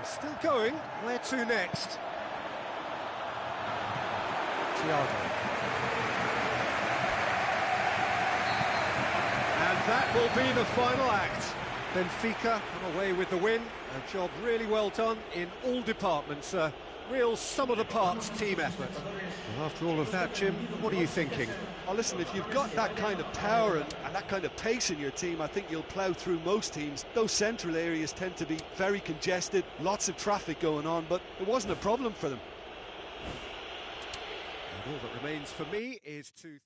Speaker 1: Still going. Where to next? Thiago. And that will be the final act. Benfica come away with the win. A job really well done in all departments. A real sum-of-the-parts team effort. Well, after all of that, Jim, what are you thinking?
Speaker 2: Well, listen, if you've got that kind of power and that kind of pace in your team, I think you'll plough through most teams. Those central areas tend to be very congested, lots of traffic going on, but it wasn't a problem for them.
Speaker 1: And all that remains for me is to...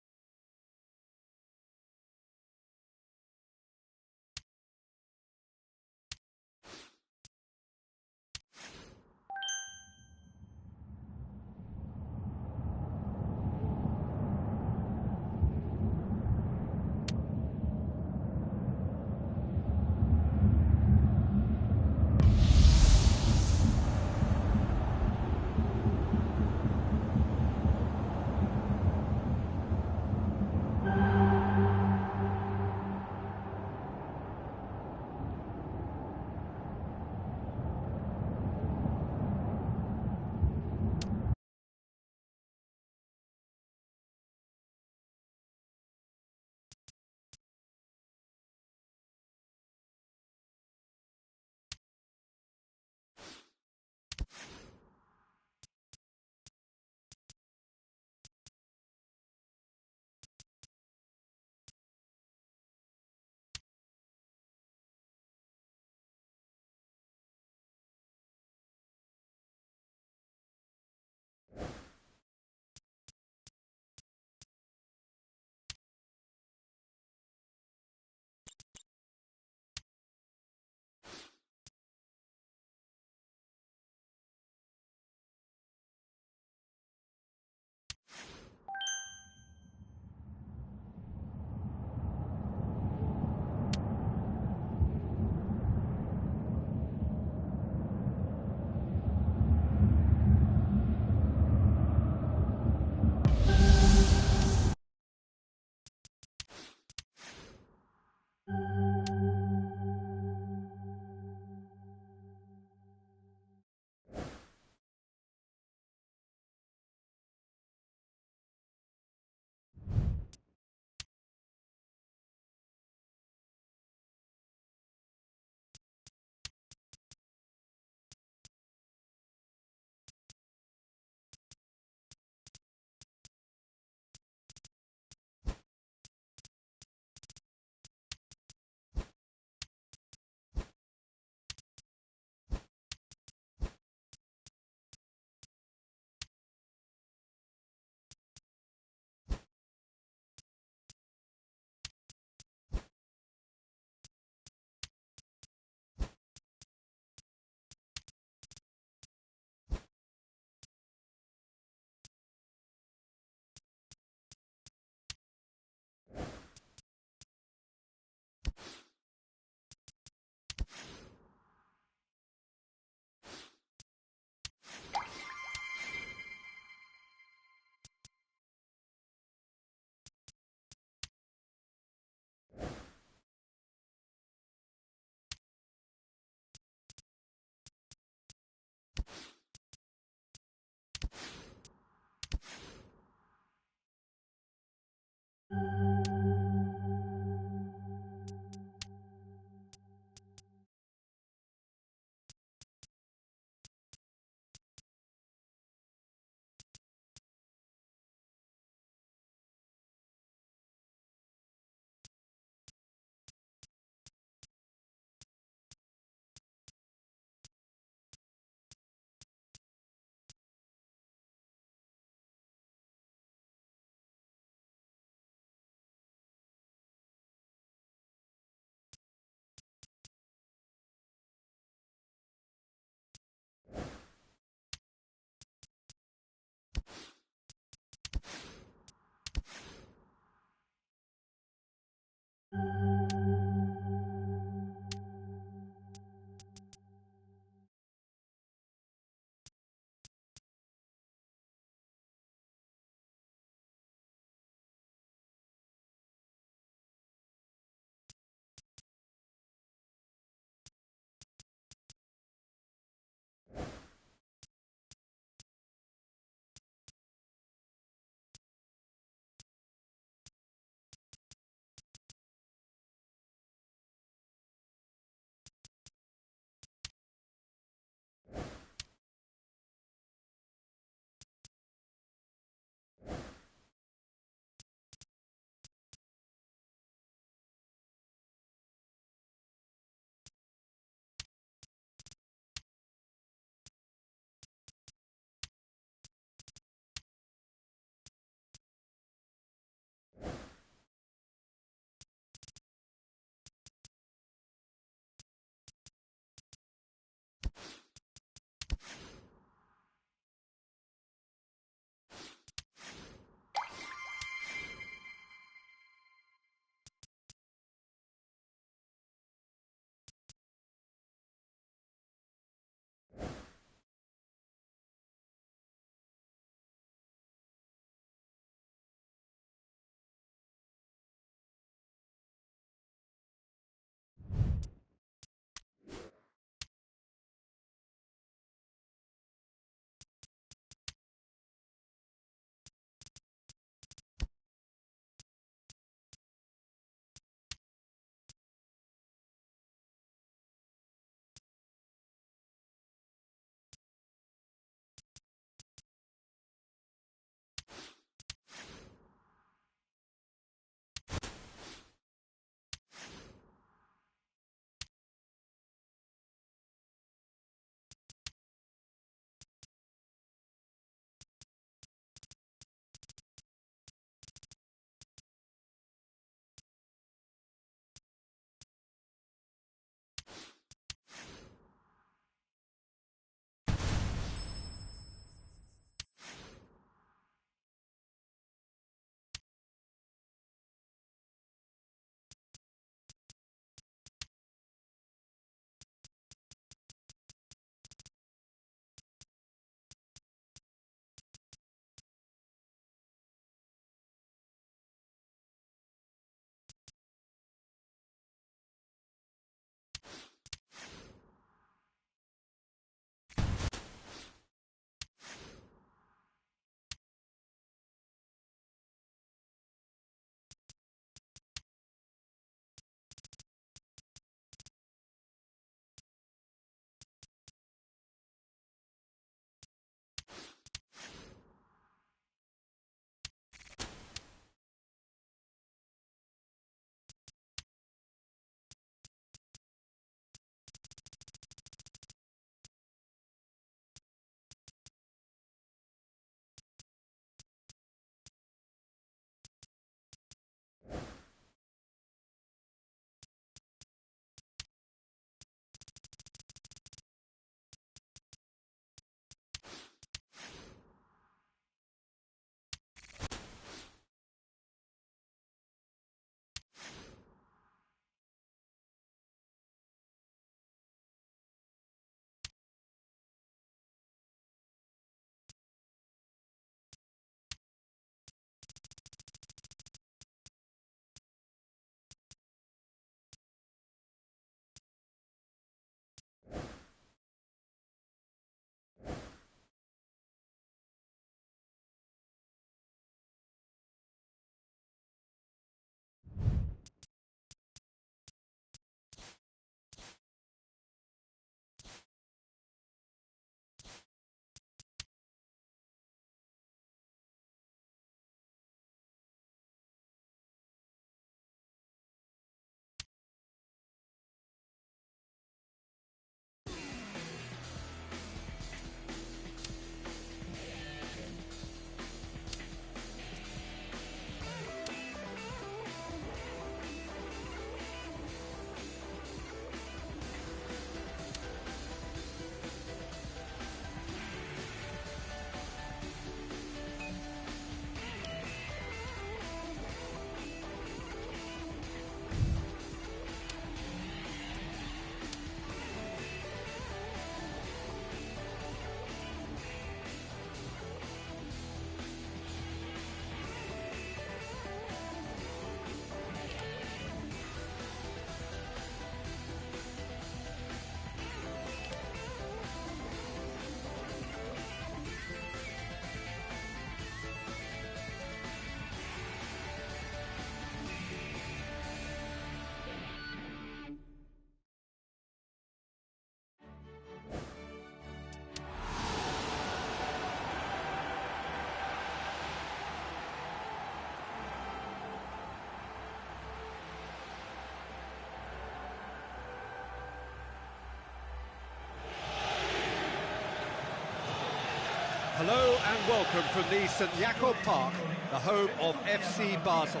Speaker 1: Hello and welcome from the St Jakob Park, the home of FC Basel.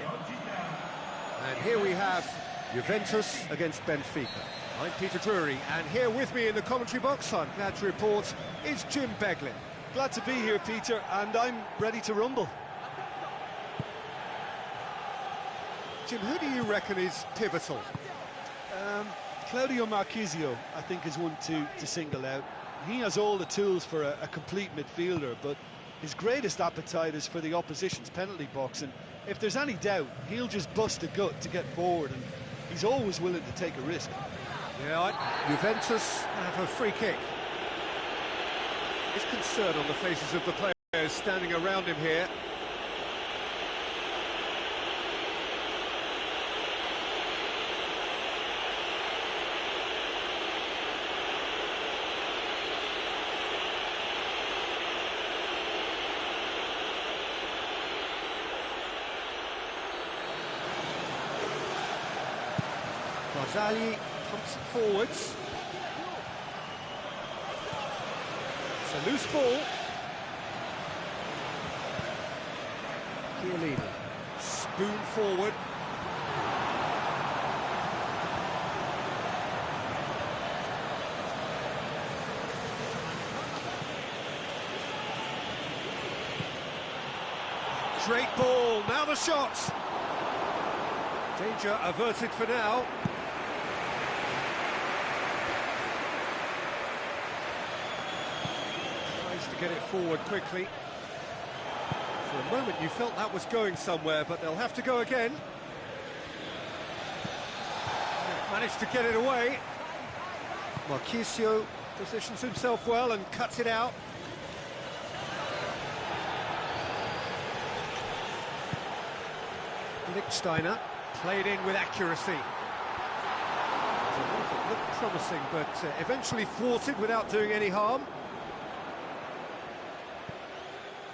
Speaker 1: And here we have Juventus against Benfica. I'm Peter Drury, and here with me in the commentary box, I'm glad to report, is Jim Beglin.
Speaker 2: Glad to be here, Peter, and I'm ready to rumble.
Speaker 1: Jim, who do you reckon is pivotal?
Speaker 2: Claudio Marchisio, I think, is one to single out. He has all the tools for a complete midfielder, but his greatest appetite is for the opposition's penalty box, and if there's any doubt, he'll just bust a gut to get forward, and he's always willing to take a risk.
Speaker 1: Yeah, Juventus have a free kick. There's concern on the faces of the players standing around him here. Barzagli pumps it forwards. It's a loose ball. Chiellini, spoon forward. Great ball, now the shot. Danger averted for now. To get it forward quickly. For a moment you felt that was going somewhere, but they'll have to go again. They've managed to get it away. Marchisio positions himself well and cuts it out. Lichtsteiner played in with accuracy. It looked promising, but eventually thwarted without doing any harm.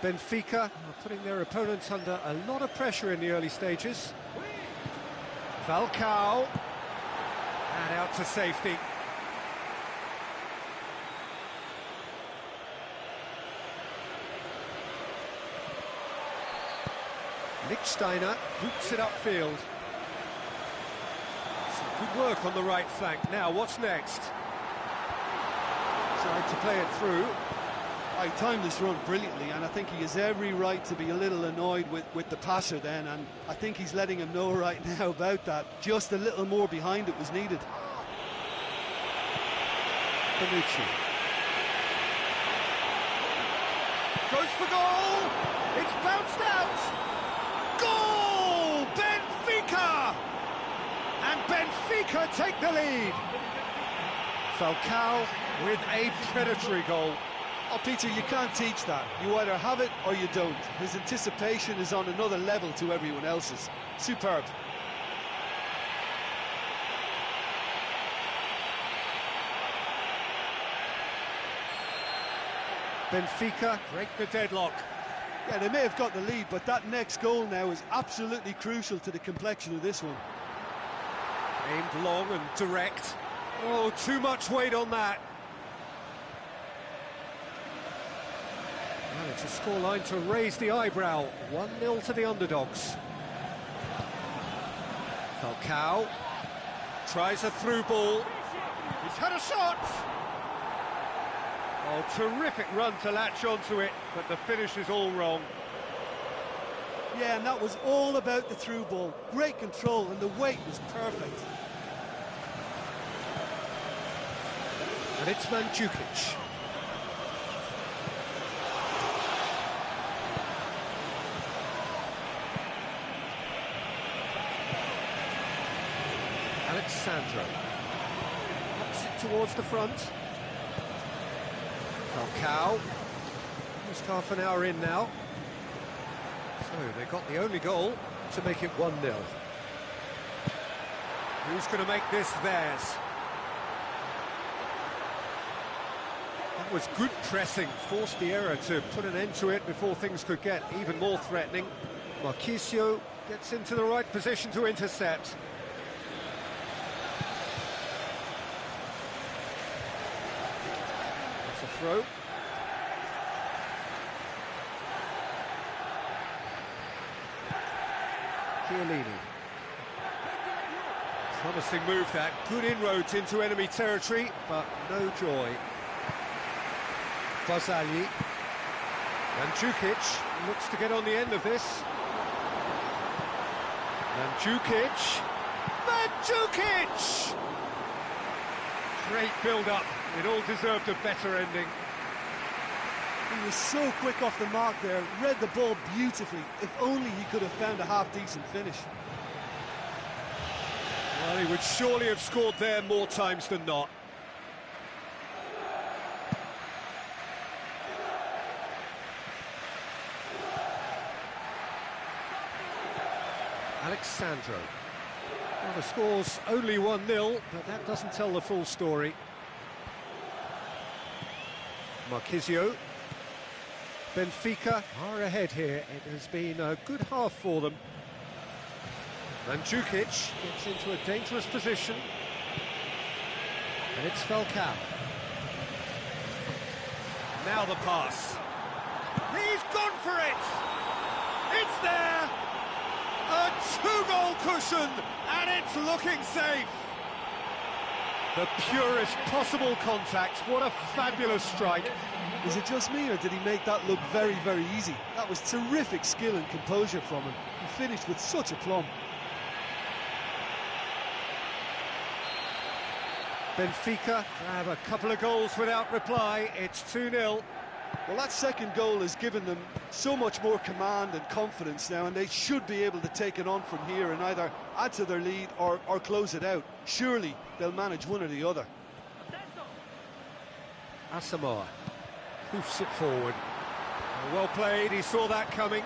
Speaker 1: Benfica are putting their opponents under a lot of pressure in the early stages. Falcao, and out to safety. Lichtsteiner boots it upfield. Some good work on the right flank. Now, what's next? Trying to play it through.
Speaker 2: I timed this run brilliantly, and I think he has every right to be a little annoyed with the passer then, and I think he's letting him know right now about that. Just a little more behind it was needed.
Speaker 1: Bonucci goes for goal. It's bounced out. Goal! Benfica! And Benfica take the lead. Falcao with a predatory goal.
Speaker 2: Oh, Peter, you can't teach that. You either have it or you don't. His anticipation is on another level to everyone else's. Superb.
Speaker 1: Benfica break the deadlock.
Speaker 2: Yeah, they may have got the lead, but that next goal now is absolutely crucial to the complexion of this one.
Speaker 1: Aimed long and direct. Oh, too much weight on that. Well, it's a scoreline to raise the eyebrow. 1-0 to the underdogs. Falcao tries a through ball. He's had a shot. Oh, terrific run to latch onto it, but the finish is all wrong.
Speaker 2: Yeah, and that was all about the through ball. Great control, and the weight was perfect.
Speaker 1: And it's Mandzukic. Alexandro pops it towards the front. Falcao, almost half an hour in now. So they got the only goal to make it 1-0. Who's going to make this theirs? That was good pressing, forced the error to put an end to it before things could get even more threatening. Marchisio gets into the right position to intercept. That's a throw. Chiellini. Promising move that, good inroads into enemy territory, but no joy. Barzagli. Mandzukic looks to get on the end of this. Mandzukic! Mandzukic! Great build-up, it all deserved a better ending.
Speaker 2: He was so quick off the mark there, read the ball beautifully. If only he could have found a half-decent finish.
Speaker 1: Well, he would surely have scored there more times than not. Alexandro. Well, the score's only 1-0, but that doesn't tell the full story. Marquisio. Benfica are ahead here. It has been a good half for them. Mandzukic gets into a dangerous position. And it's Falcao. Now the pass. He's gone for it! It's there! A two-goal cushion, and it's looking safe! The purest possible contact. What a fabulous strike.
Speaker 2: Is it just me, or did he make that look very, very easy? That was terrific skill and composure from him. He finished with such aplomb.
Speaker 1: Benfica grab a couple of goals without reply. It's 2-0.
Speaker 2: Well, that second goal has given them so much more command and confidence now, and they should be able to take it on from here and either add to their lead or close it out. Surely they'll manage one or the other.
Speaker 1: Asamoah hoofs it forward. Well played, he saw that coming.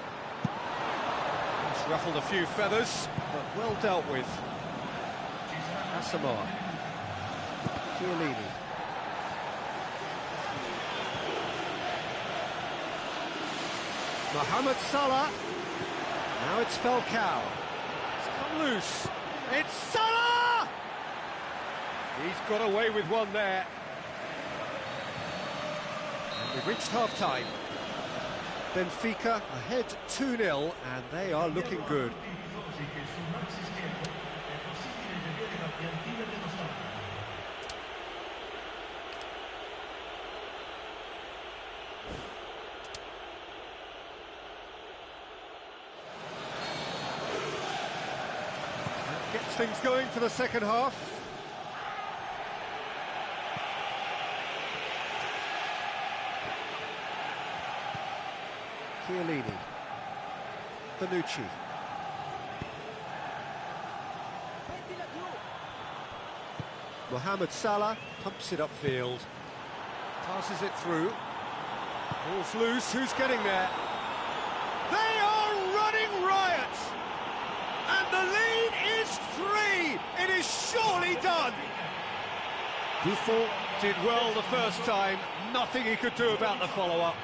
Speaker 1: He's ruffled a few feathers, but well dealt with. Asamoah. Chiellini. Mohamed Salah. Now it's Falcao. It's come loose. It's Salah! He's got away with one there. And we've reached half-time. Benfica ahead 2-0, and they are looking good. Gets things going for the second half. Chiellini. Bonucci. Mohamed Salah pumps it upfield. Passes it through. Ball's loose, who's getting there? They are running riot! And the lead is 3! It is surely done! Buffon did well the first time, nothing he could do about the follow-up.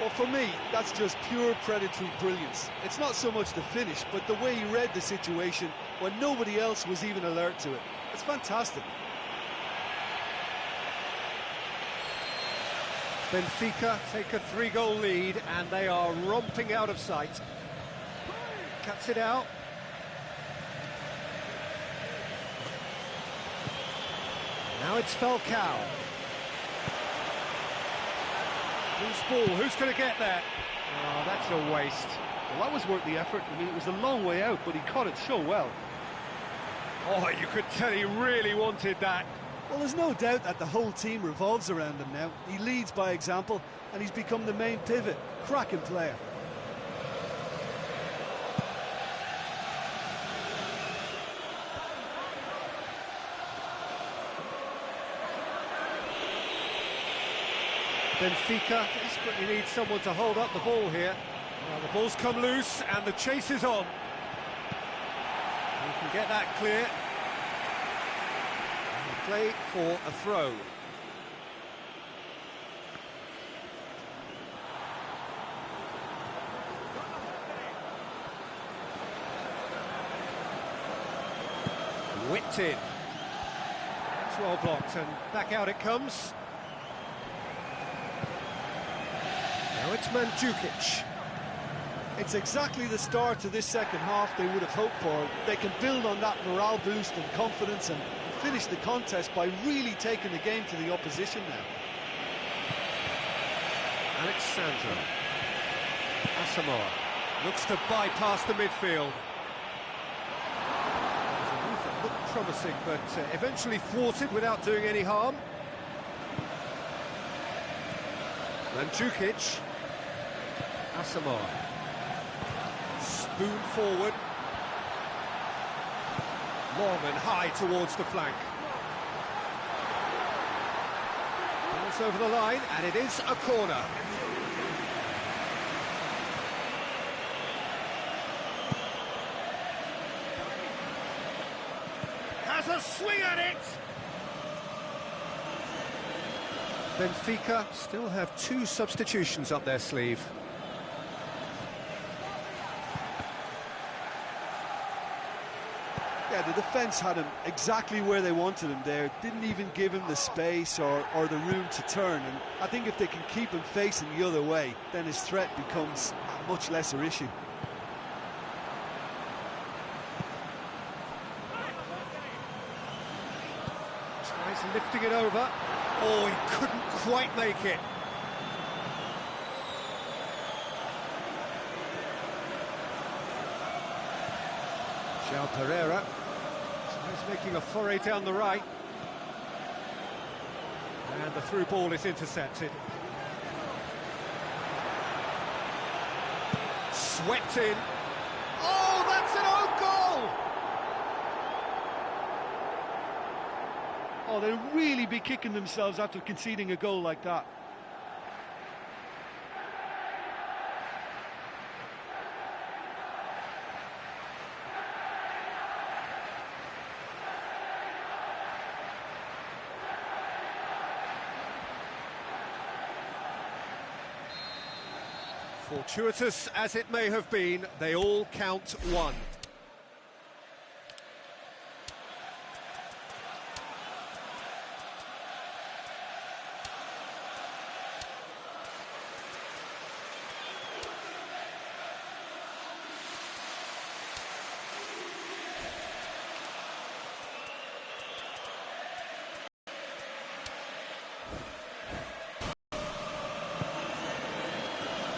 Speaker 2: Well, for me, that's just pure predatory brilliance. It's not so much the finish, but the way he read the situation when nobody else was even alert to it. It's fantastic.
Speaker 1: Benfica take a 3-goal lead, and they are romping out of sight. Cuts it out. Now it's Falcao. Loose ball, who's going to get there?
Speaker 4: Oh, that's a waste. Well, that was worth the effort. I mean, it was a long way out, but he caught it so well.
Speaker 1: Oh, you could tell he really wanted that.
Speaker 2: Well, there's no doubt that the whole team revolves around him now. He leads by example, and he's become the main pivot. Cracking player.
Speaker 1: Benfica desperately needs someone to hold up the ball here. Well, the ball's come loose and the chase is on. You can get that clear. And play for a throw. Whipped in. It's well blocked and back out it comes. Now it's Mandzukic.
Speaker 2: It's exactly the start to this second half they would have hoped for. They can build on that morale boost and confidence and finish the contest by really taking the game to the opposition now.
Speaker 1: Alexandra Asamoah looks to bypass the midfield. There's a move that looked promising, but eventually thwarted without doing any harm. Mandzukic, Asamoah, spoon forward, long and high towards the flank. Balls over the line, and it is a corner. Has a swing at it! Benfica still have 2 substitutions up their sleeve.
Speaker 2: Yeah, the defence had him exactly where they wanted him there. Didn't even give him the space or the room to turn. And I think if they can keep him facing the other way, then his threat becomes a much lesser issue.
Speaker 1: Tries lifting it over. Oh, he couldn't quite make it. João Pereira tries making a foray down the right. And the through ball is intercepted. Swept in. Oh, that's an own goal!
Speaker 4: Oh, they'll really be kicking themselves after conceding a goal like that.
Speaker 1: Fortuitous as it may have been, they all count 1.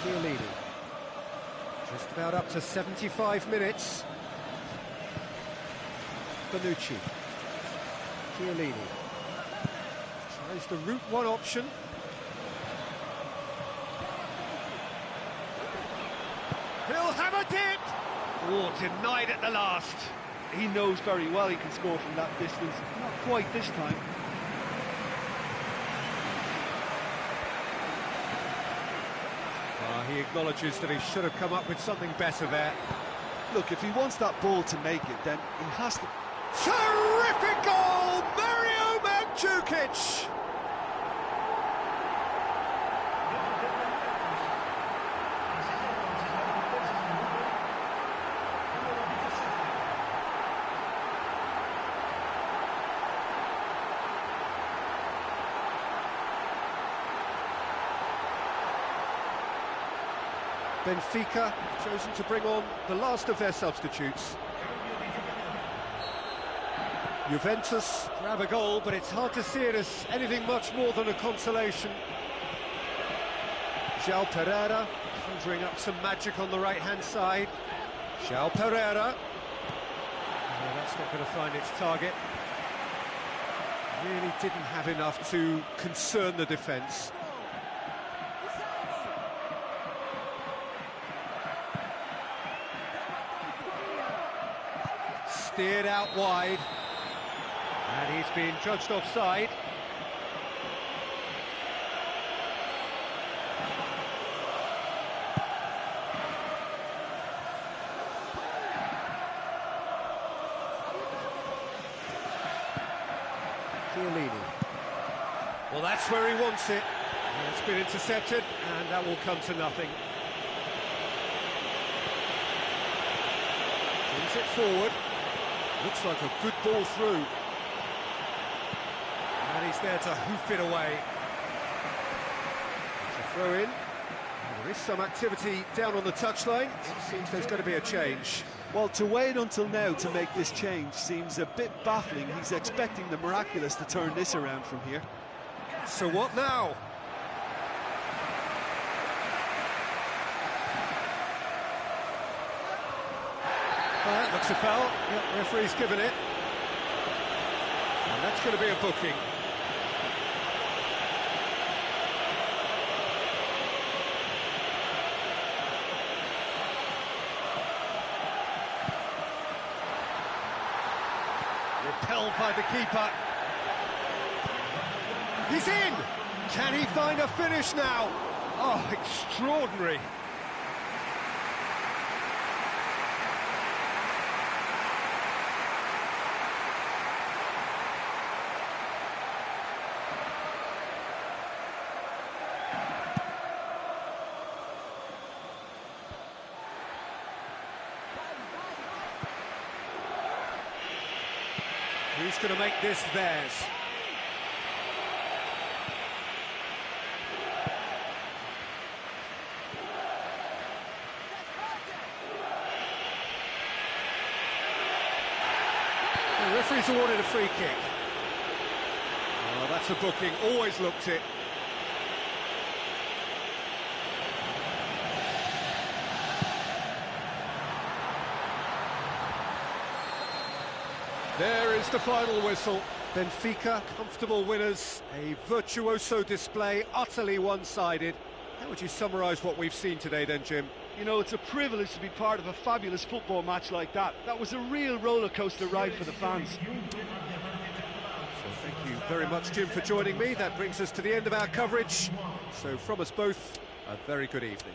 Speaker 1: Chiellini. Just about up to 75 minutes. Bonucci. Chiellini. Tries the route 1 option. He'll have a dip!
Speaker 4: Oh, denied at the last. He knows very well he can score from that distance. Not quite this time.
Speaker 1: He acknowledges that he should have come up with something better there.
Speaker 2: Look, if he wants that ball to make it, then he has to...
Speaker 1: Terrific goal! Mario Mandzukic! Benfica have chosen to bring on the last of their substitutes. Juventus grab a goal, but it's hard to see it as anything much more than a consolation. João Pereira conjuring up some magic on the right-hand side. João Pereira. No, that's not going to find its target. Really didn't have enough to concern the defence. Steered out wide, and he's being judged offside. Chiellini. Well, that's where he wants it. And it's been intercepted, and that will come to nothing. Brings it forward. Looks like a good ball through. And he's there to hoof it away. It's a throw in. And There is some activity down on the touchline. It seems there's going to be a change.
Speaker 2: Well, to wait until now to make this change seems a bit baffling. He's expecting the miraculous to turn this around from here.
Speaker 1: So what now? That looks a foul. Yep, referee's given it. And that's going to be a booking. Repelled by the keeper. He's in! Can he find a finish now? Oh, extraordinary. Who's going to make this theirs? The referee's awarded a free kick. Oh, that's a booking. Always looked it. There is the final whistle. Benfica, comfortable winners. A virtuoso display, utterly one-sided. How would you summarise what we've seen today then, Jim?
Speaker 4: You know, it's a privilege to be part of a fabulous football match like that. That was a real rollercoaster ride for the fans.
Speaker 1: So thank you very much, Jim, for joining me. That brings us to the end of our coverage. So from us both, a very good evening.